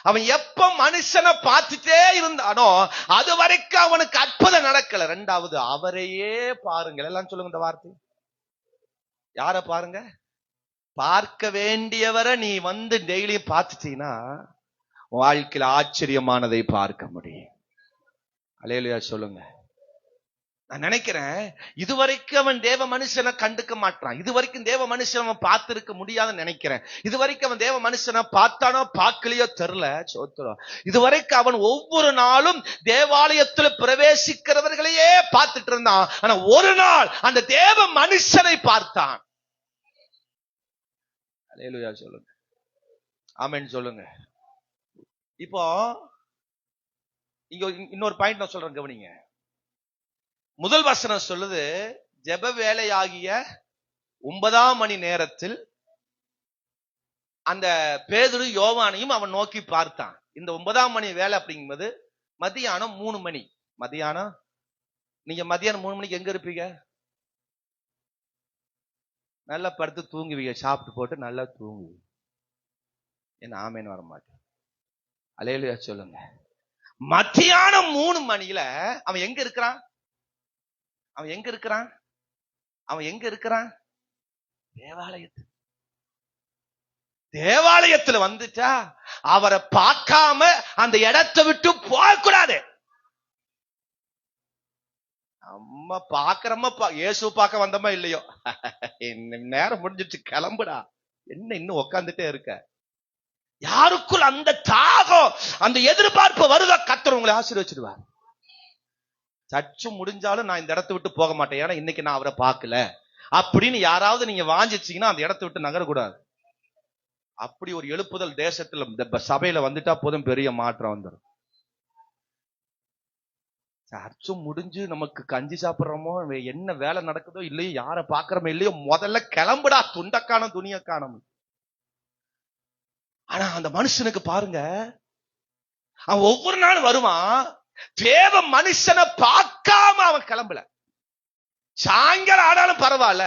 S2: அவன் எப்ப எப்ப மனுஷனை பார்த்துட்டே இருந்தானோ அது வரைக்கும் அவனுக்கு அற்புதம் நடக்கல. ரெண்டாவது, அவரையே பாருங்கள். எல்லாம் சொல்லுங்க இந்த வார்த்தை. யார பாருங்க? பார்க்க வேண்டியவரை நீ வந்து டெய்லி பார்த்துட்டீங்கன்னா வாழ்க்கையில் ஆச்சரியமானதை பார்க்க முடியும். அல்லேலூயா சொல்லுங்க. நான் நினைக்கிறேன், இதுவரைக்கும் அவன் தேவ மனுஷனை கண்டுக்க மாட்டான். இதுவரைக்கும் தேவ மனுஷன் அவன் பார்த்திருக்க முடியாதுன்னு நினைக்கிறேன். இதுவரைக்கும் அவன் தேவ மனுஷனை பார்த்தானோ பார்க்கலையோ தெரியல. சோத்திரம். இதுவரைக்கும் அவன் ஒவ்வொரு நாளும் தேவாலயத்துல பிரவேசிக்கிறவர்களையே பார்த்துட்டு இருந்தான். ஆனா ஒரு நாள் அந்த தேவ மனுஷனை பார்த்தான். அல்லேலூயா சொல்லுங்க. ஆமென் சொல்லுங்க. இப்போ இங்க இன்னொரு பாயிண்ட் நான் சொல்றேன், கவனிங்க. முதல் வசனம் சொல்லுது, ஜெப வேலையாகிய 9ஆம் மணி நேரத்தில் அந்த பேதுரு யோவானையும் அவன் நோக்கி பார்த்தான். இந்த 9ஆம் மணி வேலை அப்படிங்கும்போது மதியானம் 3 மணி. மதியானம் நீங்க மதியானம் 3 மணிக்கு எங்க இருப்பீங்க? நல்லா படுத்து தூங்குவீங்க. சாப்பிட்டு போட்டு நல்லா தூங்குவீங்க. என்ன ஆமேன்னு வர மாட்டேன். அல்லேலூயா சொல்லுங்க. மத்தியானம் 3 மணியில அவன் எங்க இருக்கிறான்? அவன் எங்க இருக்கிறான்? அவன் எங்க இருக்கிறான்? தேவாலயத்தில். தேவாலயத்துல வந்துட்டா அவரை பார்க்காம அந்த இடத்தை விட்டு போகக்கூடாது. அம்மா பாக்குறம்மா, இயேசு பார்க்க வந்தமா இல்லையோ, நேரம் முடிஞ்சிட்டு கிளம்புடா, என்ன இன்னும் உட்காந்துட்டே இருக்க? யாருக்குள் அந்த தாகம், அந்த எதிர்பார்ப்பு வருதா, கர்த்தர் உங்களை ஆசீர்வதிச்சிடுவார். சச்சு முடிஞ்சாலும் நான் இந்த இடத்தை விட்டு போக மாட்டேன், ஏன்னா இன்னைக்கு நான் அவரை பார்க்கல அப்படின்னு யாராவது நீங்க வாஞ்சிச்சீங்கன்னா அந்த இடத்தை விட்டு நகரக்கூடாது. அப்படி ஒரு எழுப்புதல் தேசத்துல இந்த சபையில வந்துட்டா போதும், பெரிய மாற்றம் வந்துடும். சர்ச்சும் முடிஞ்சு நமக்கு கஞ்சி சாப்பிடுறோமோ, என்ன வேலை நடக்குதோ இல்லையோ, யாரை பாக்குறோமோ இல்லையோ, முதல்ல கிளம்புடா, துண்டக்கான துணிய காணும். ஆனா அந்த மனுஷனுக்கு பாருங்க, அவன் ஒவ்வொரு நாளும் வருவான், தேவ மனுஷனை பார்க்காம அவன் கிளம்பல. சாயங்காலம் ஆனாலும் பரவாயில்ல,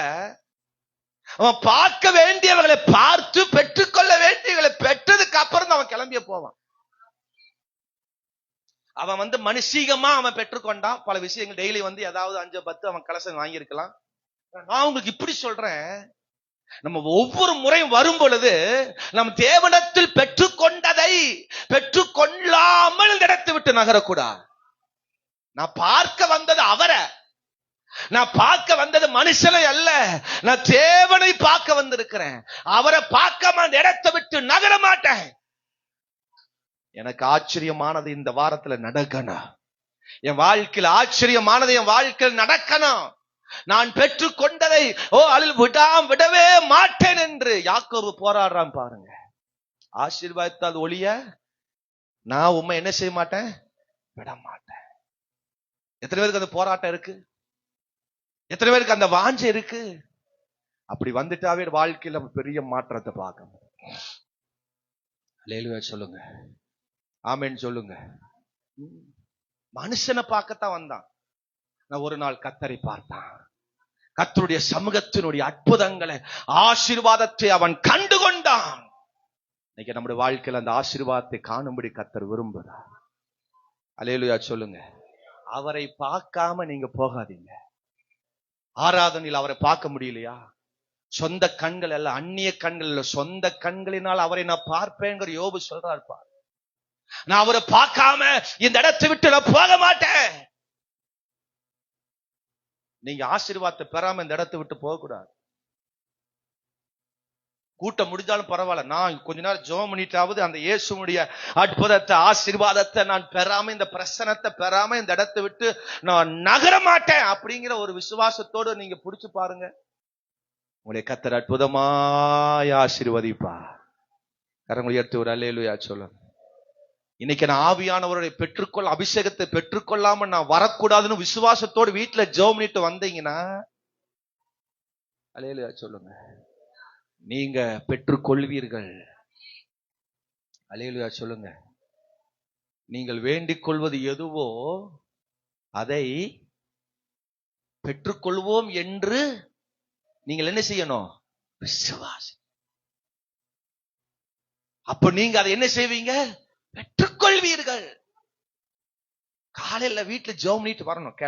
S2: அவன் பார்க்க வேண்டியவர்களை பார்த்து பெற்றுக்கொள்ள வேண்டியவர்களை பெற்றதுக்கு அப்புறம் தான் அவன் கிளம்பிய போவான். அவன் வந்து மனுஷீகமா அவன் பெற்றுக்கொண்டான் பல விஷயங்கள். டெய்லி வந்து ஏதாவது 5-10 அவன் கலசம் வாங்கியிருக்கலாம். நான் உங்களுக்கு இப்படி சொல்றேன், நம்ம ஒவ்வொரு முறையும் வரும் பொழுது நம் தேவனிடத்தில் பெற்றுக்கொண்டதை பெற்றுக்கொள்ளாமல் இந்த இடத்தை விட்டு நகரக்கூடாது. நான் பார்க்க வந்தது அவரை, நான் பார்க்க வந்தது மனுஷனை அல்ல, நான் தேவனை பார்க்க வந்திருக்கிறேன். அவரை பார்க்காம அந்த இடத்தை விட்டு நகர மாட்டேன். எனக்கு ஆச்சரியமானது இந்த வாரத்துல நடக்கணும். என் வாழ்க்கையில் ஆச்சரியமானது என் வாழ்க்கையில் நடக்கணும். நான் பெற்றுக்கொண்டதை விடவே மாட்டேன் என்று யாக்கோபு போராடுறான் பாருங்க. ஆசீர்வாதத்தால் ஒழிய நான் உண்மை என்ன செய்ய மாட்டேன், விட மாட்டேன். எத்தனை பேருக்கு அந்த போராட்டம் இருக்கு? எத்தனை பேருக்கு அந்த வாஞ்சை இருக்கு? அப்படி வந்துட்டாவே வாழ்க்கையில பெரிய மாற்றத்தை பார்க்கணும். அல்லேலூயா சொல்லுங்க. ஆமென் சொல்லுங்க. மனுஷனை பார்க்கத்தான் வந்தான். நான் ஒரு நாள் கர்த்தரை பார்த்தான். கர்த்தருடைய சமூகத்தினுடைய அற்புதங்களை, ஆசீர்வாதத்தை அவன் கண்டுகொண்டான். இன்னைக்கு நம்முடைய வாழ்க்கையில் அந்த ஆசீர்வாதத்தை காணும்படி கர்த்தர் விரும்புகிறார். அல்லேலூயா சொல்லுங்க. அவரை பார்க்காம நீங்க போகாதீங்க. ஆராதனையில் அவரை பார்க்க முடியலையா? சொந்த கண்கள் அல்ல, அந்நிய கண்கள் இல்ல, சொந்த கண்களினால் அவரை நான் பார்ப்பேங்கிற யோபு சொல்றார் பார். நான் அவரை பார்க்காம இந்த இடத்தை விட்டு நான் போக மாட்டேன். நீங்க ஆசீர்வாதத்தை பெறாம இந்த இடத்தை விட்டு போக கூடாது. கூட்டம் முடிஞ்சாலும் பரவாயில்ல, நான் கொஞ்ச நேரம் ஜெபம் பண்ணிட்டாவது அந்த இயேசுவுடைய அற்புதத்தை, ஆசீர்வாதத்தை நான் பெறாம, இந்த பிரசனத்தை பெறாம இந்த இடத்தை விட்டு நான் நகர மாட்டேன் அப்படிங்கிற ஒரு விசுவாசத்தோடு நீங்க புடிச்சு பாருங்க. உங்களை கர்த்தர் அற்புதமாய் ஆசீர்வதிப்பா. கரங்களை எடுத்து ஒரு அல்லேலூயா சொல்லுங்க. இன்னைக்கு நான் ஆவியானவருடைய பெற்றுக்கொள்ள அபிஷேகத்தை பெற்றுக்கொள்ளாம நான் வரக்கூடாதுன்னு விசுவாசத்தோடு வீட்டுல ஜெபம் பண்ணிட்டு வந்தீங்கன்னா அல்லேலூயா சொல்லுங்க, நீங்க பெற்றுக்கொள்வீர்கள். அல்லேலூயா சொல்லுங்க. நீங்கள் வேண்டிக் கொள்வது எதுவோ அதை பெற்றுக்கொள்வோம் என்று நீங்கள் என்ன செய்யணும்? விசுவாசி. அப்ப நீங்க அதை என்ன செய்வீங்க?
S1: பெற்றுக்கொள்வீர்கள். காலையில வீட்டுல ஜெபம் பண்ணிட்டு வரணும்.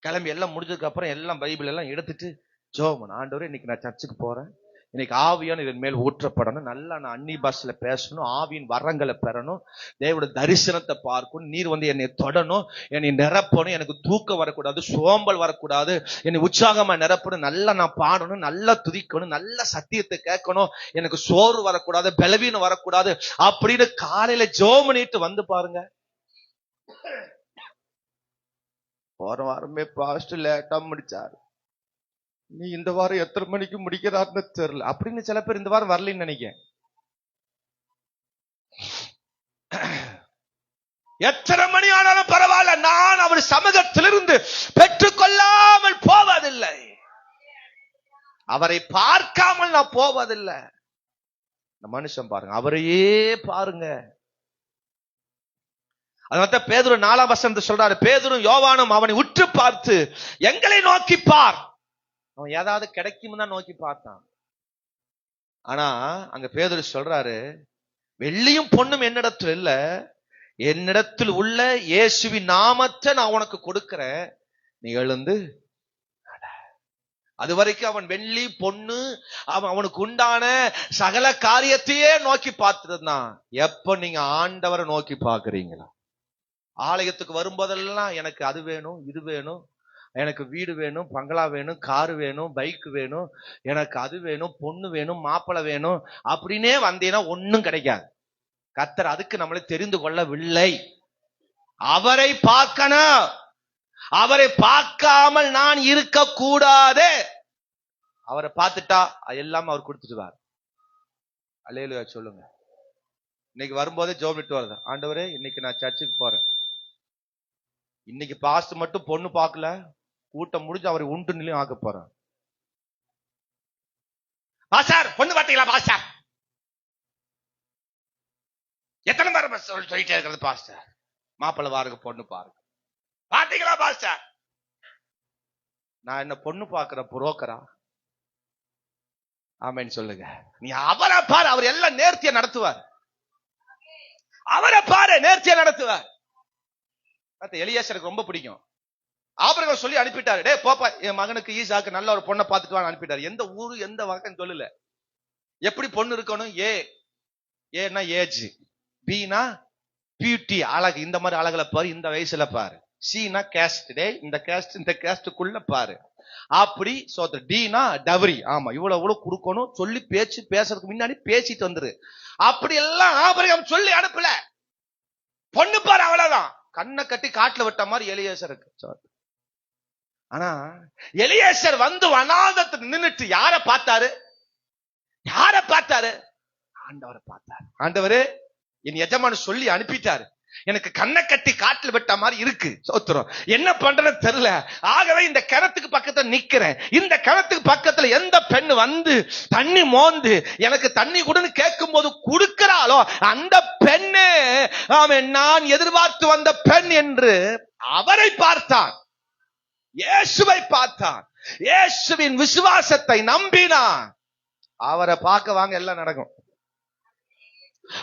S1: கிளம்பி எல்லாம் முடிஞ்சதுக்கு அப்புறம் எல்லாம் பைபிள் எல்லாம் எடுத்துட்டு ஜெபம் பண்ணணும். ஆண்டவரே, இன்னைக்கு நான் சர்ச்சுக்கு போறேன், இன்னைக்கு ஆவியான இதன் மேல் ஊற்றப்படணும், நல்லா நான் அந்நிய பாஷையில பேசணும், ஆவியின் வரங்களை பெறணும், தேவனுடைய தரிசனத்தை பார்க்கணும், நீர் என்னை தொடணும், என்னை நிரப்பணும், எனக்கு தூக்கம் வரக்கூடாது, சோம்பல் வரக்கூடாது, என்னை உற்சாகமா நிரப்பணும், நல்லா நான் பாடணும், நல்லா துதிக்கணும், நல்ல சத்தியத்தை கேட்கணும், எனக்கு சோறு வரக்கூடாது, பலவீனம் வரக்கூடாது அப்படின்னு காலையில ஜெபம் பண்ணிட்டு வந்து பாருங்க. போன வாரமே பாஸ்ட் லேட்டா முடிச்சாரு, நீ இந்த வாரம் எத்தனை மணிக்கு முடிக்கிறாருன்னு தெரியல அப்படின்னு சில பேர் இந்த வாரம் வரலன்னு நினைக்கிறேன். எத்தனை மணி ஆனாலும் பரவாயில்ல, நான் அவர் சமூகத்திலிருந்து பெற்றுக்கொள்ளாமல் போவதில்லை, அவரை பார்க்காமல் நான் போவதில்லை. இந்த மனுஷன் பாருங்க, அவரையே பாருங்க. அதனால பேதுரு 4ஆம் வசனத்தை சொல்றாரு, பேதுரும் யோவானும் அவனை உற்று பார்த்து எங்களை நோக்கி பார். அவன் ஏதாவது கிடைக்கும் தான் நோக்கி பார்த்தான். ஆனா அங்க பேதுரு சொல்றாரு, வெள்ளியும் பொண்ணும் என்னிடத்தில் இல்ல, என்னிடத்தில் உள்ள இயேசுவின் நாமத்தை நான் உனக்கு கொடுக்கிறேன், நீ எழுந்து. அது வரைக்கும் அவன் வெள்ளி பொண்ணு அவனுக்கு உண்டான சகல காரியத்தையே நோக்கி பார்த்துருந்தான். எப்ப நீங்க ஆண்டவரை நோக்கி பாக்குறீங்களா? ஆலயத்துக்கு வரும்போதெல்லாம் எனக்கு அது வேணும், இது வேணும், எனக்கு வீடு வேணும், பங்களா வேணும், காரு வேணும், பைக் வேணும், எனக்கு அது வேணும், பொண்ணு வேணும், மாப்பிள்ளை வேணும் அப்படின்னே வந்தீங்கன்னா ஒன்னும் கிடைக்காது. கர்த்தர் அதுக்கு நம்மளை தெரிந்து கொள்ளவில்லை. அவரை பார்க்கணும். அவரை பார்க்காமல் நான் இருக்க கூடாது. அவரை பார்த்துட்டா எல்லாம் அவர் கொடுத்துடுவார். அல்லேலூயா சொல்லுங்க. இன்னைக்கு வரும்போதே ஜெபம் பண்ணிட்டு வருது, ஆண்டவரே இன்னைக்கு நான் சர்ச்சுக்கு போறேன், இன்னைக்கு பாஸ்ட் மட்டும் பொண்ணு பார்க்கல, கூட்டம் முடிஞ்சு அவரை உண்டு நிலையும் ஆக்க போறேன். பாஸ்டர் பொண்ணு பார்த்தீங்களா பாஸ்டர்? எத்தனை பேர் சொல்லிட்டே இருக்கிறது பாஸ்டர்? மாப்பிள்ளை வாருக்கு பொண்ணு பாருங்க, பாத்தீங்களா பாஸ்டர்? நான் என்ன பொண்ணு பாக்குற புரோக்கரா? ஆமேன்னு சொல்லுங்க. நீ அவரை பாரு, அவர் எல்லாம் நேர்த்தியா நடத்துவார். அவரை பாரு, நேர்த்தியா நடத்துவார். எலியாசருக்கு ரொம்ப பிடிக்கும். ஆபிரகாம் சொல்லி அனுப்பிட்டாரு, டே போப்பா என் மகனுக்கு ஈசாக்கு நல்ல ஒரு பொண்ணை பார்த்துட்டு வான்னு அனுப்பிட்டாரு. எந்த ஊரு எந்த வகைன்னு சொல்லல. எப்படி பொண்ணு இருக்கணும்? ஏன்னா ஏஜ், பினா பியூட்டி, அழகு, இந்த மாதிரி அழகுல பாரு, இந்த வயசுல பாரு. சீனா கேஸ்ட், டே இந்த கேஸ்டுக்குள்ள பாரு. அப்படி டீனா டவரி, ஆமா இவ்வளவு கொடுக்கணும் சொல்லி பேசுறதுக்கு முன்னாடி பேசிட்டு வந்துரு. அப்படி எல்லாம் ஆபிரகாம் சொல்லி அனுப்பல. பொண்ணு பாரு, அவ்வளவுதான். கண்ணை கட்டி காட்டுல விட்ட மாதிரி எலியேசருக்கு. ஆனா எலியேசர் வந்து வனாந்தரத்துல நின்னுட்டு யார பார்த்தாரு? ஆண்டவரை பார்த்தாரு. ஆண்டவரே என் எஜமான சொல்லி அனுப்பிட்டாரு, எனக்கு கண்ணை கட்டி காட்டுல விட்ட மாதிரி இருக்கு, சோத்திரம், என்ன பண்றதுன்னு தெரியல. ஆகவே இந்த கிணத்துக்கு பக்கத்துல நிக்கிறேன். இந்த கிணத்துக்கு பக்கத்துல எந்த பெண் வந்து தண்ணி மோந்து எனக்கு தண்ணி கொடுன்னு கேட்கும் போது கொடுக்கிறாளோ அந்த பெண்ணே நான் எதிர்பார்த்து வந்த பெண் என்று அவரை பார்த்தான், இயேசுவை பார்த்தான், இயேசுவின் விசுவாசத்தை நம்பினான். அவரை பார்க்க வாங்க, எல்லாம் நடக்கும்.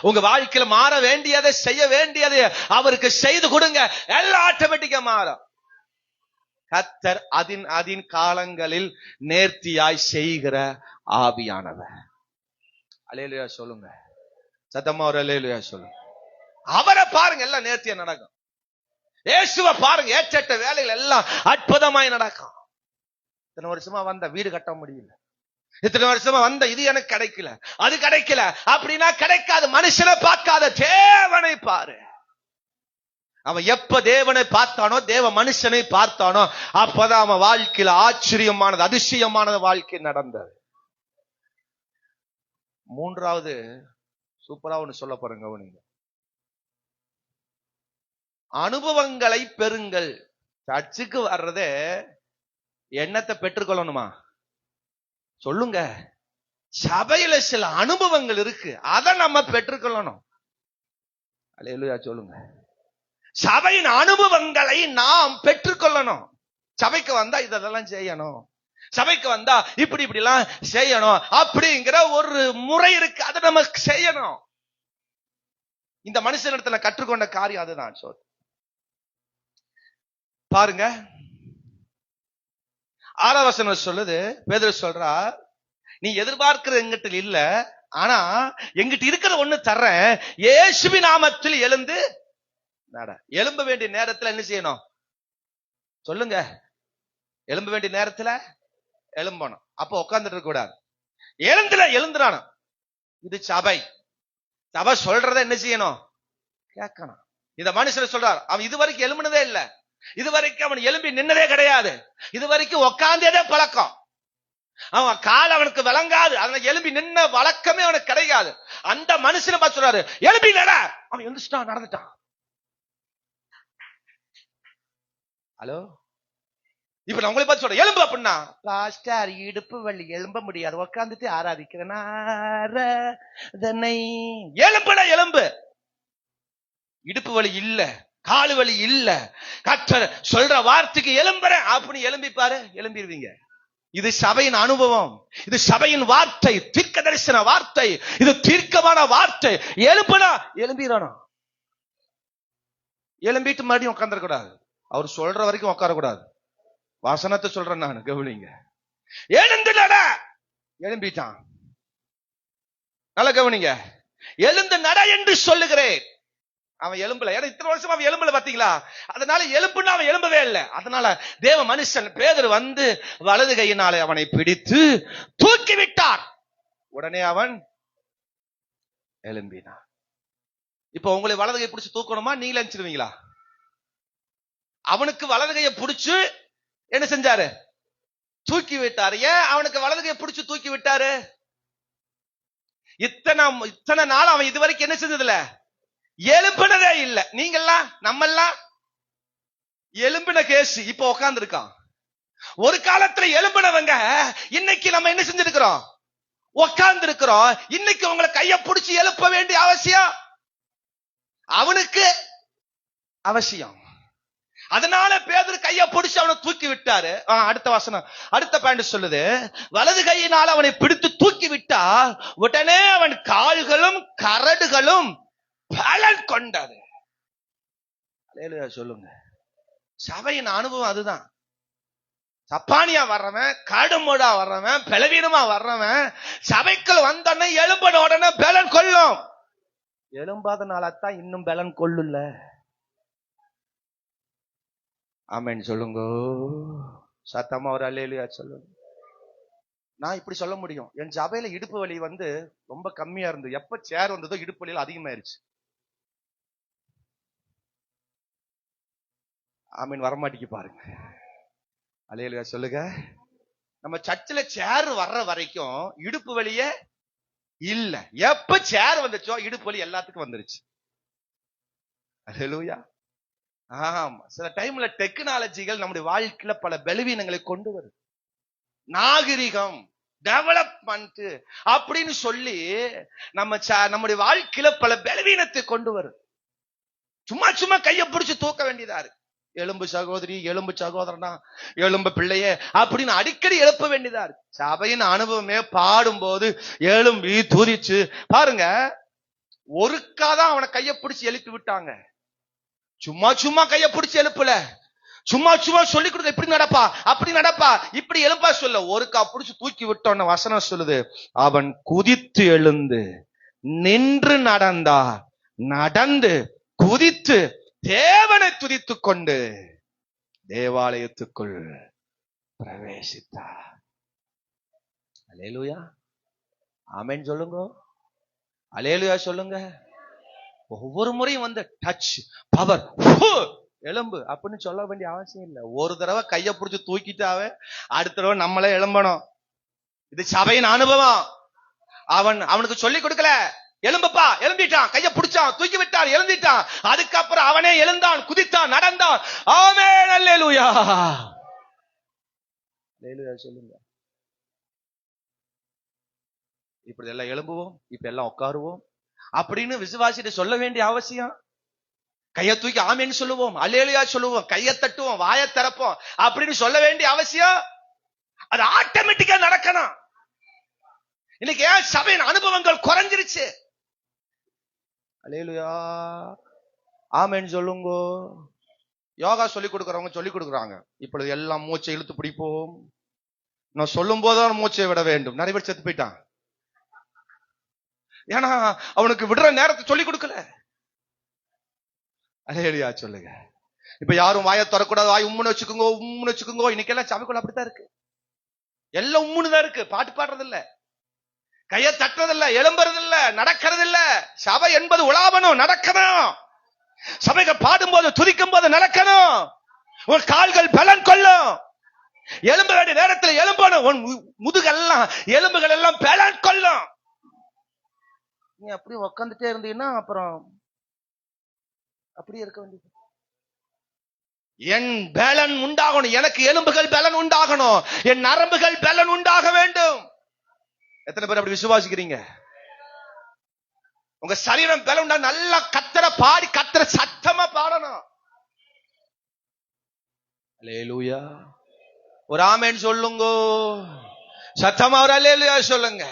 S1: உங்க வாழ்க்கையில மாற வேண்டியதை செய்ய வேண்டியதை அவருக்கு செய்து கொடுங்க, எல்லாம் ஆட்டோமேட்டிக்கா மாறும். கர்த்தர் அதின் காலங்களில் நேர்த்தியாய் செய்கிற ஆவியானவர். அல்லேலூயா சொல்லுங்க, சத்தமா ஒரு அல்லேலூயா சொல்லுங்க. அவரை பாருங்க, எல்லாம் நேர்த்தியா நடக்கும். இயேசுவை பாருங்க, ஏற்ற வேலைகள் எல்லாம் அற்புதமாய் நடக்கும். இத்தனை வருஷமா வந்த வீடு கட்ட முடியல, இத்தனை வருஷமா வந்த இது எனக்கு கிடைக்கல, அது கிடைக்கல அப்படின்னா கிடைக்காது. மனுஷனை பார்க்காத, தேவனை பாரு. அவன் எப்ப தேவனை பார்த்தானோ, தேவ மனுஷனை பார்த்தானோ, அப்பதான் அவன் வாழ்க்கையில ஆச்சரியமானது, அதிசயமானது வாழ்க்கை நடந்தது. மூன்றாவது சூப்பரா ஒண்ணு சொல்ல போறேங்க, கவனிங்க. அனுபவங்களை பெறுங்கள். சர்ச்சுக்கு வர்றதே எண்ணத்தை பெற்றுக்கொள்ளணுமா? சொல்லுங்க. சபையில சில அனுபவங்கள் இருக்கு, அதை நம்ம பெற்றுக்கொள்ளணும். அல்லேலூயா சொல்லுங்க. சபையின் அனுபவங்களை நாம் பெற்றுக்கொள்ளணும். சபைக்கு வந்தா இதெல்லாம் செய்யணும், சபைக்கு வந்தா இப்படி எல்லாம் செய்யணும் அப்படிங்கிற ஒரு முறை இருக்கு, அதை நம்ம செய்யணும்.
S2: இந்த மனுஷனிடத்துல கற்றுக்கொண்ட காரியம் அதுதான். பாருங்க 6ஆம் வசனம் சொல்லுது, பேதுரு சொல்றா, நீ எதிர்பார்க்கிற எங்கிட்ட இல்ல, ஆனா எங்கிட்ட இருக்கிற ஒண்ணு தர்றேன், இயேசுவின் நாமத்தில் எழுந்து நட. எழும்ப வேண்டிய நேரத்துல என்ன செய்யணும் சொல்லுங்க? எழும்ப வேண்டிய நேரத்துல எழும்பணும். அப்ப உட்கார்ந்துட்டு இருக்க கூடாது. எழுந்துறான. இது சபை. சபை சொல்றத என்ன செய்யணும்? கேட்கணும். இந்த மனுஷன் சொல்றார், அவன் இதுவரைக்கும் எழும்பினதே இல்ல, இதுவரைக்கும் அவன் எழும்பி நின்னதே கிடையாது, இதுவரைக்கும் உட்கார்ந்ததே பழக்கம், அவன் கால் அவனுக்கு விளங்காது, அதனால எழும்பி நின்ன வழக்கமே அவனுக்கு கிடையாது. அந்த மனுஷனை பார்த்து சொல்றாரு, எழும்பி நட. அவன் எழுந்துட்டான், நடந்துட்டான். ஹலோ, இப்ப நான் உங்களை பார்த்து சொல்றேன், எலும்பு அப்படின்னா, பாஸ்டர் இடுப்பு வலி, எழும்ப முடியாது, உட்கார்ந்துட்டு ஆராதிக்கிறேன். எலும்புனா எலும்பு, இடுப்பு வலி இல்ல, காலு வலி இல்ல, கர்த்தர் சொல்ற வார்த்தைக்கு எலும்புறேன் அப்படின்னு எலும்பிப்பாரு, எலும்பிடுவீங்க. இது சபையின் அனுபவம், இது சபையின் வார்த்தை, தீர்க்க தரிசன வார்த்தை, இது தீர்க்கமான வார்த்தை. எலும்புனா எலும்பிடணும். எலும்பிட்டு மறுபடியும் உட்கார்ந்துட கூடாது. அவர் சொல்ற வரைக்கும் உட்கார கூடாது. வசனத்தை சொல்றேன் நான், கவனிங்க. எழுந்து நட. எழும்பிட்டான். நல்லா கவனிங்க. எழுந்து நட என்று சொல்லுகிறேன். அவன் எலும்புல, ஏன்னா இத்தனை வருஷம் அவன் எலும்புல பாத்தீங்களா, அதனால எலும்புன்னு அவன் எலும்பவே இல்லை. அதனால தேவ மனுஷன் பேதுரு வந்து வலது கையினாலே அவனை பிடித்து தூக்கி விட்டார். உடனே அவன் எலும்பினான். இப்ப உங்களை வலது கை பிடிச்சு தூக்கணுமா, நீங்களே அனுப்பிச்சிருவீங்களா? அவனுக்கு வலது கையை பிடிச்சு என்ன செஞ்சாரு? தூக்கி விட்டாரு. ஏன் அவனுக்கு வலது கையை பிடிச்சு தூக்கி விட்டாரு? இத்தனை நாள் அவன் இதுவரைக்கும் என்ன செஞ்சதுல எலும்பினதே இல்ல. நீங்கெல்லாம் நம்மெல்லாம் எலும்பின கேஸ். இப்ப உட்கார்ந்து இருக்கான். ஒரு காலத்துல எலும்பினவங்க இன்னைக்கு நம்ம என்ன செஞ்சிருக்கிறோம்? உட்கார்ந்து இருக்கிறோம். இன்னைக்கு உங்களை கைய பிடிச்சு எழுப்ப வேண்டிய அவசியம் அவனுக்கு அவசியம். அதனால பேதுரு கைய பிடிச்சு அவனை தூக்கி விட்டாரு. அடுத்த வசனம், அடுத்த பாயிண்ட் சொல்லுது, வலது கையினால் அவனை பிடித்து தூக்கி விட்டா உடனே அவன் கால்களும் கரடுகளும் பலன் கொண்டது. சொல்லுங்க. சபையின் அனுபவம் அதுதான். சப்பானியா வர்றவன், கடுமோடா வர்றவன், பலவீனமா வர்றவன் சபைக்குள் வந்தோடனே எலும்பன உடனே பலன் கொள்ளும். எலும்பாதனாலதான் இன்னும் பலன் கொள்ளுல. ஆமென் சொல்லுங்க. சத்தமா ஒரு அல்லேலூயா சொல்லுங்க. நான் இப்படி சொல்ல முடியும், என் சபையில இடுப்பு வலி வந்து ரொம்ப கம்மியா இருந்தது. எப்ப சேர் வந்ததோ இடுப்பு வலியில அதிகமாயிருச்சு. ஆமீன் வரமாட்டிக்கு பாருங்க. அல்லேலூயா சொல்லுங்க. நம்ம சர்ச்சில் சேர் வர்ற வரைக்கும் இடுப்பு வலியே இல்ல. எப்ப சேர் வந்துச்சோ இடுப்பு வலி எல்லாத்துக்கும் வந்துருச்சு. அல்லேலூயா. ஆமா, சில டைம்ல டெக்னாலஜிகள் நம்முடைய வாழ்க்கையில பல பலவீனங்களை கொண்டு வருது. நாகரிகம், டெவலப்மெண்ட் அப்படின்னு சொல்லி நம்முடைய வாழ்க்கையில பல பலவீனத்தை கொண்டு வரும். சும்மா சும்மா கையை பிடிச்சு தூக்க வேண்டியதா இருக்கு. எலும்பு சகோதரி, எலும்பு சகோதரனா, எலும்பு பிள்ளையே அப்படின்னு அடிக்கடி எழுப்ப வேண்டியதா இருக்கு. சபையின் அனுபவமே பாடும்போது எலும்பி துதிச்சு பாருங்க. ஒருக்காதான் அவனை கையை பிடிச்சு எழுப்பி விட்டாங்க. சும்மா சும்மா கையை பிடிச்சு எழுப்பல, சும்மா சும்மா சொல்லி கொடுக்க, இப்படி நடப்பா அப்படி நடப்பா இப்படி எழுப்பா சொல்ல, ஒருக்கா பிடிச்சு தூக்கி விட்டோன்னு வசனம் சொல்லுது, அவன் குதித்து எழுந்து நின்று நடந்தார். நடந்து குதித்து தேவனை துதித்துக் கொண்டு தேவாலயத்துக்குள் பிரவேசித்தார். அல்லேலூயா. ஆமென் சொல்லுங்க. அல்லேலூயா சொல்லுங்க. ஒவ்வொரு முறையும் வந்து டச் பவர் எலும்பு அப்படின்னு சொல்ல வேண்டிய அவசியம் இல்லை. ஒரு தடவை கையை பிடிச்சு தூக்கிட்டாவே அடுத்த தடவை நம்மளே எழும்பணும். இது சபையின் அனுபவம். அவனுக்கு சொல்லி கொடுக்கல, எலும்பப்பா, எலும்பிட்டான், கையை பிடிச்சான், தூக்கி விட்டான், எழுந்திட்டான். அதுக்கப்புறம் அவனே எழுந்தான், குதித்தான், நடந்தான். ஆமென் அல்லேலூயா. அல்லேலூயா சொல்லுங்க. இப்படி எல்லாம் எழும்புவோம், இப்ப எல்லாம் உட்காருவோம் அப்படின்னு விசுவாசிட்டு சொல்ல வேண்டிய அவசியம். கையை தூக்கி ஆமென்னு சொல்லுவோம், அல்லேலூயா சொல்லுவோம், கையை தட்டுவோம், வாயை திறப்போம் அப்படின்னு சொல்ல வேண்டிய அவசியம் அது ஆட்டோமேட்டிக்கா நடக்கணும். இன்னைக்கு ஏன் சபையின் அனுபவங்கள் குறைஞ்சிருச்சு? அல்லேலூயா, ஆமென் சொல்லுங்க. யோகா சொல்லிக் கொடுக்கறவங்க சொல்லிக் கொடுக்குறாங்க, இப்பொழுது எல்லாம் மூச்சை இழுத்து பிடிப்போம். நான் சொல்லும் போதுதான் மூச்சை விட வேண்டும். நிறைய பேர் செத்து போயிட்டான். ஏன்னா அவனுக்கு விடுற நேரத்தை சொல்லிக் கொடுக்கல. அல்லேலூயா சொல்லுங்க. இப்ப யாரும் வாயை திறக்கூடாது, வாய் உம்முன்னு வச்சுக்கோங்க, உம்முன்னு வச்சுக்கோங்க. இன்னைக்கெல்லாம் சபைக்குள்ள அப்படித்தான் இருக்கு. எல்லாம் உம்முன்னு தான் இருக்கு. பாட்டு பாடுறது இல்ல, கைய தட்டுறது இல்ல, எழும்புறது இல்ல, நடக்கிறது இல்ல. சபை என்பது உலாவணும், நடக்கணும். சபைகள் பாடும்போது துதிக்கும் போது நடக்கணும். உன் கால்கள் பலன் கொள்ளும். எலும்பு வேண்டிய நேரத்தில் எலும்பணும். உன் முதுகெல்லாம் எலும்புகள் எல்லாம் பலன் கொள்ளும். நீ அப்படி உட்காந்துட்டே இருந்தீங்கன்னா அப்புறம் அப்படியே இருக்க வேண்டியது. என் பலன் உண்டாகணும், எனக்கு எலும்புகள் பலன் உண்டாகணும், என் நரம்புகள் பலன் உண்டாக வேண்டும். எத்தனை பேர் அப்படி விசுவாசிக்கிறீங்க? உங்க சரீரம் பலன் உண்டா, நல்லா கத்தர பாடி, கத்தர சத்தமா பாடணும். அல்லேலூயா, ஒரு ஆமென் சொல்லுங்க. சத்தமா ஒரு அல்லேலூயா சொல்லுங்க.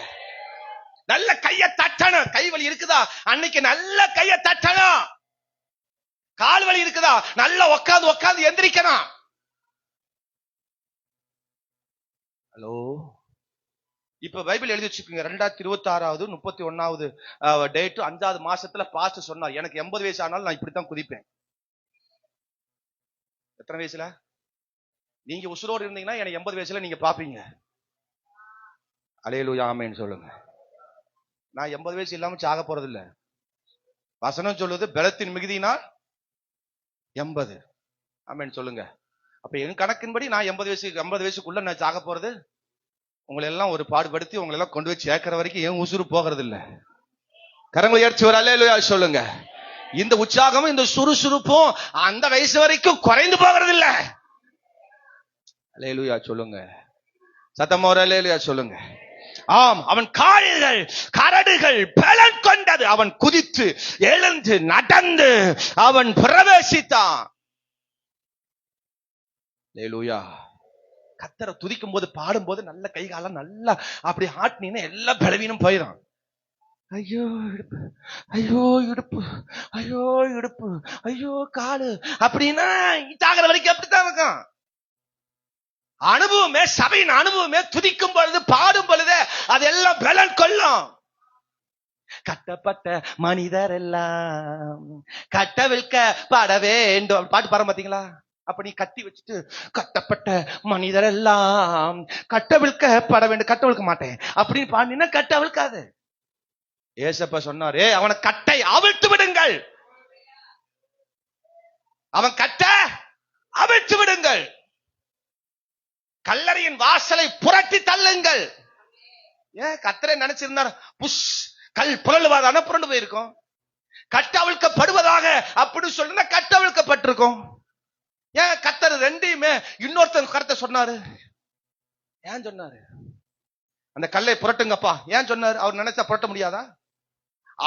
S2: நல்ல கைய தட்டணும். கை வலி இருக்குதா, அன்னைக்கு நல்ல கைய தட்டணும். கால் வலி இருக்குதா, நல்லா உட்கார்ந்து உட்கார்ந்து எந்திரிக்கணும். ஹலோ, இப்ப பைபிள் எழுதி வச்சுக்கோங்க. 2026 31வது டேட் 5வது மாசத்துல பாஸ்டர் சொன்னார், எனக்கு 80 வயசு ஆனாலும் நான் இப்படித்தான் குதிப்பேன். எத்தனை வயசுல? நீங்க உசுரோடு இருந்தீங்கன்னா எனக்கு 80 வயசுல நீங்க பாப்பீங்க. அல்லேலூயா, ஆமென் சொல்லுங்க. நான் 80 வயசு இல்லாம சாக போறது இல்ல. வசனம் சொல்லுது, பலத்தின் மிகுதியினால் 80. ஆமென் சொல்லுங்க. அப்ப என் கணக்கின்படி நான் 80 வயசுக்குள்ள நான் சாக போறது, உங்களை எல்லாம் ஒரு பாடுபடுத்தி உங்களை எல்லாம் கொண்டு போய் சேர்க்கிற வரைக்கும் ஏன் உசுறு போகிறது இல்ல. கரங்களை ஏற்றி ஒரு அல்லேலூயா சொல்லுங்க. இந்த உற்சாகமும் இந்த சுறுசுறுப்பும் அந்த வயசு வரைக்கும் குறைந்து போகிறது இல்ல. அல்லேலூயா சொல்லுங்க. சத்தமா ஒரு அல்லேலூயா சொல்லுங்க. ஆம், அவன் கால்கள் கரடுகள் பலன் கொண்டது. அவன் குதித்து எழுந்து நடந்து அவன் பிரவேசித்தான். அல்லேலூயா. கத்தரை துதிக்கும் போது பாடும் போது நல்ல கை காலம் நல்லா அப்படி ஆட்டினீங்கன்னா எல்லா பலவீனம் போயிடும். ஐயோ இடுப்பு, ஐயோ இடுப்பு, ஐயோ இடுப்பு, ஐயோ காலு அப்படின்னா இதாகிற வரைக்கும் அப்படித்தான் இருக்கும். அனுபவமே, சபையின் அனுபவமே துதிக்கும் பொழுது பாடும் பொழுது அதெல்லாம் பலன் கொள்ளும். கட்டப்பட்ட மனிதர் எல்லாம் கட்டவிழ்க்கப்பட வேண்டும். பாட்டு பாட பாத்தீங்களா? அப்ப நீ கட்டி வச்சுட்டு கட்டப்பட்ட மனிதர் எல்லாம் கட்டவிழ்க்கப்பட வேண்டும், கட்டவிழ்க்க மாட்டேன் அப்படின்னு பாடினா கட்ட அவிழ்க்காது. ஏசப்பா சொன்னாரு, அவனை கட்டை அவிழ்த்து விடுங்கள், அவன் கட்ட அவிழ்த்து விடுங்கள், கல்லறையின் வாசலை புரட்டி தள்ளுங்கள். ஏன் கத்தரை நினைச்சிருந்தார், புஷ் கல் புரளுவாதான புரண்டு போயிருக்கும். கட்டவிழ்க்கப்படுவதாக அப்படின்னு சொல்லுனா கட்டவிழ்க்கப்பட்டிருக்கும். ஏன் கத்தர் ரெண்டையுமே இன்னொருத்தன் கருத்தை சொன்னாரு? ஏன் சொன்னாரு? அந்த கல்லை புரட்டுங்கப்பா ஏன் சொன்னாரு? அவர் நினைச்சா புரட்ட முடியாதா?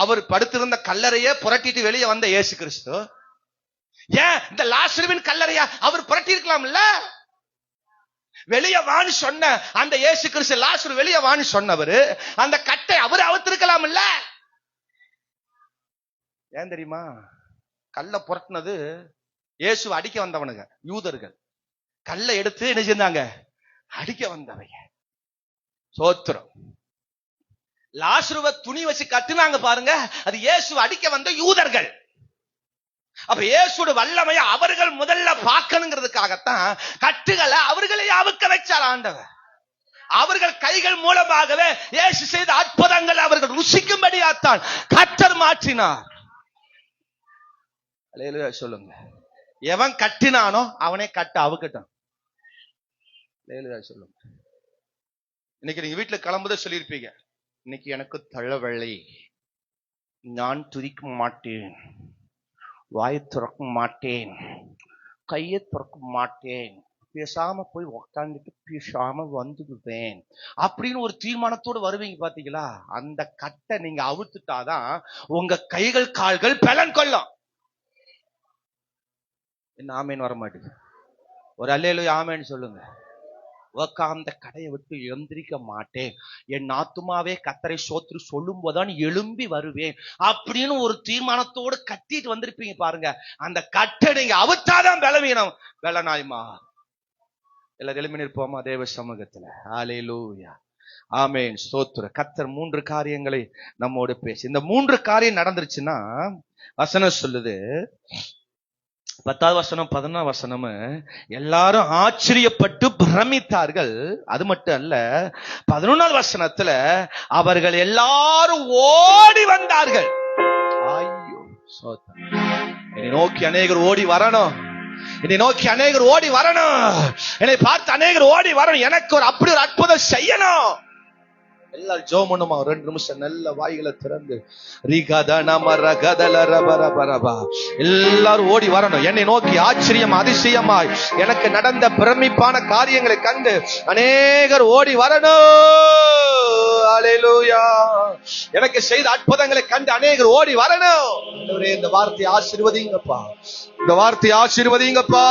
S2: அவர் படுத்திருந்த கல்லறையே புரட்டிட்டு வெளியே வந்த இயேசு கிறிஸ்து ஏன் இந்த லாசருவின் கல்லறையா அவர் புரட்டி இருக்கலாம்ல? வெளியே வான்னு சொன்ன அந்த இயேசு கிறிஸ்து லாசரு வெளியே வான்னு சொன்னவர் அந்த கட்டை அவர் அவுத்திருக்கலாம் இல்ல? ஏன் தெரியுமா? கல்லை புரட்டினது இயேசு அடிக்க வந்தவனுங்க யூதர்கள். கல்லை எடுத்து என்ன செஞ்சாங்க? அடிக்க வந்தவங்க. சோத்திரம். லாசருவை துணி வச்சு கட்டுனாங்க பாருங்க, அது இயேசு அடிக்க வந்த யூதர்கள். அப்ப இயேசுவோட வல்லமையை அவர்கள் முதல்ல பார்க்கணுங்கிறதுக்காகத்தான் கட்டுகளை அவர்களை அவுக்க வச்சார் ஆண்டவர். அவர்கள் கைகள் மூலமாகவே இயேசு செய்த அற்புதங்கள் அவர்கள் ருசிக்கும்படியாத்தான் கர்த்தர் மாற்றினார். அல்லேலூயா சொல்லுங்க. எவன் கட்டினானோ அவனே கட்ட அவுக்கட்டும். அல்லேலூயா சொல்லுங்க. இன்னைக்கு நீங்க வீட்டுல கிளம்புதே சொல்லியிருப்பீங்க, இன்னைக்கு எனக்கு தலைவலி, நான் துதிக்க மாட்டேன், வாயை திறக்க மாட்டேன், கையை திறக்க மாட்டேன், பேசாம போய் உக்காந்துட்டு பேசாம வந்துடுவேன் அப்படின்னு ஒரு தீர்மானத்தோடு வருவீங்க பாத்தீங்களா? அந்த கட்டை நீங்க அவுத்துட்டாதான் உங்க கைகள் கால்கள் பலன் கொள்ளும். என்ன ஆமேன் வர மாட்டேங்குது? ஒரு அல்லேலூயா ஆமேன்னு சொல்லுங்க. உக்காந்த கடையை விட்டு எழுந்திரிக்க மாட்டேன், என் ஆத்துமாவே கர்த்தரை ஸ்தோத்திரி சொல்லும் போதுதான் எழும்பி வருவேன் அப்படின்னு ஒரு தீர்மானத்தோடு கட்டிட்டு வந்திருப்பீங்க பாருங்க. அந்த கட்டை நீங்க அவுத்தாதான் பலவீனம் பலனாயுமா. எல்லாரும் எழுப்பி நிற்போமா தேவ சமூகத்துல. ஹல்லேலூயா, ஆமென், ஸ்தோத்திரம். கர்த்தர் 3 காரியங்களை நம்மோடு பேசி, இந்த 3 காரியம் நடந்துருச்சுன்னா வசனம் சொல்லுது, 10வது வசனம் 11வது வசனம், எல்லாரும் ஆச்சரியப்பட்டு பிரமித்தார்கள். அது மட்டும் அல்ல, 11வது வசனத்துல அவர்கள் எல்லாரும் ஓடி வந்தார்கள். ஐயோ ஸ்தோத்திரம். என்னை நோக்கி அநேகர் ஓடி வரணும், என்னை நோக்கி அநேகர் ஓடி வரணும், என்னை பார்த்து அநேகர் ஓடி வரணும், எனக்கு ஒரு அப்படி ஒரு அற்புதம் செய்யணும். எல்லாரும் ஜெபம் பண்ணுமா, 2 நிமிஷம் நல்ல வாய்களை திறந்து. எல்லாரும் ஓடி வரணும். என்னை நோக்கி ஆச்சரியம் அதிசயமாய் எனக்கு நடந்த பிரமிப்பான காரியங்களை கண்டு அநேகர் ஓடி வரணும். ஹல்லேலூயா. எனக்கு செய்த அற்புதங்களை கண்டு அநேகர் ஓடி வரணும். இந்த வார்த்தையை ஆசீர்வதிங்கப்பா, இந்த வார்த்தையை ஆசீர்வதிங்கப்பா.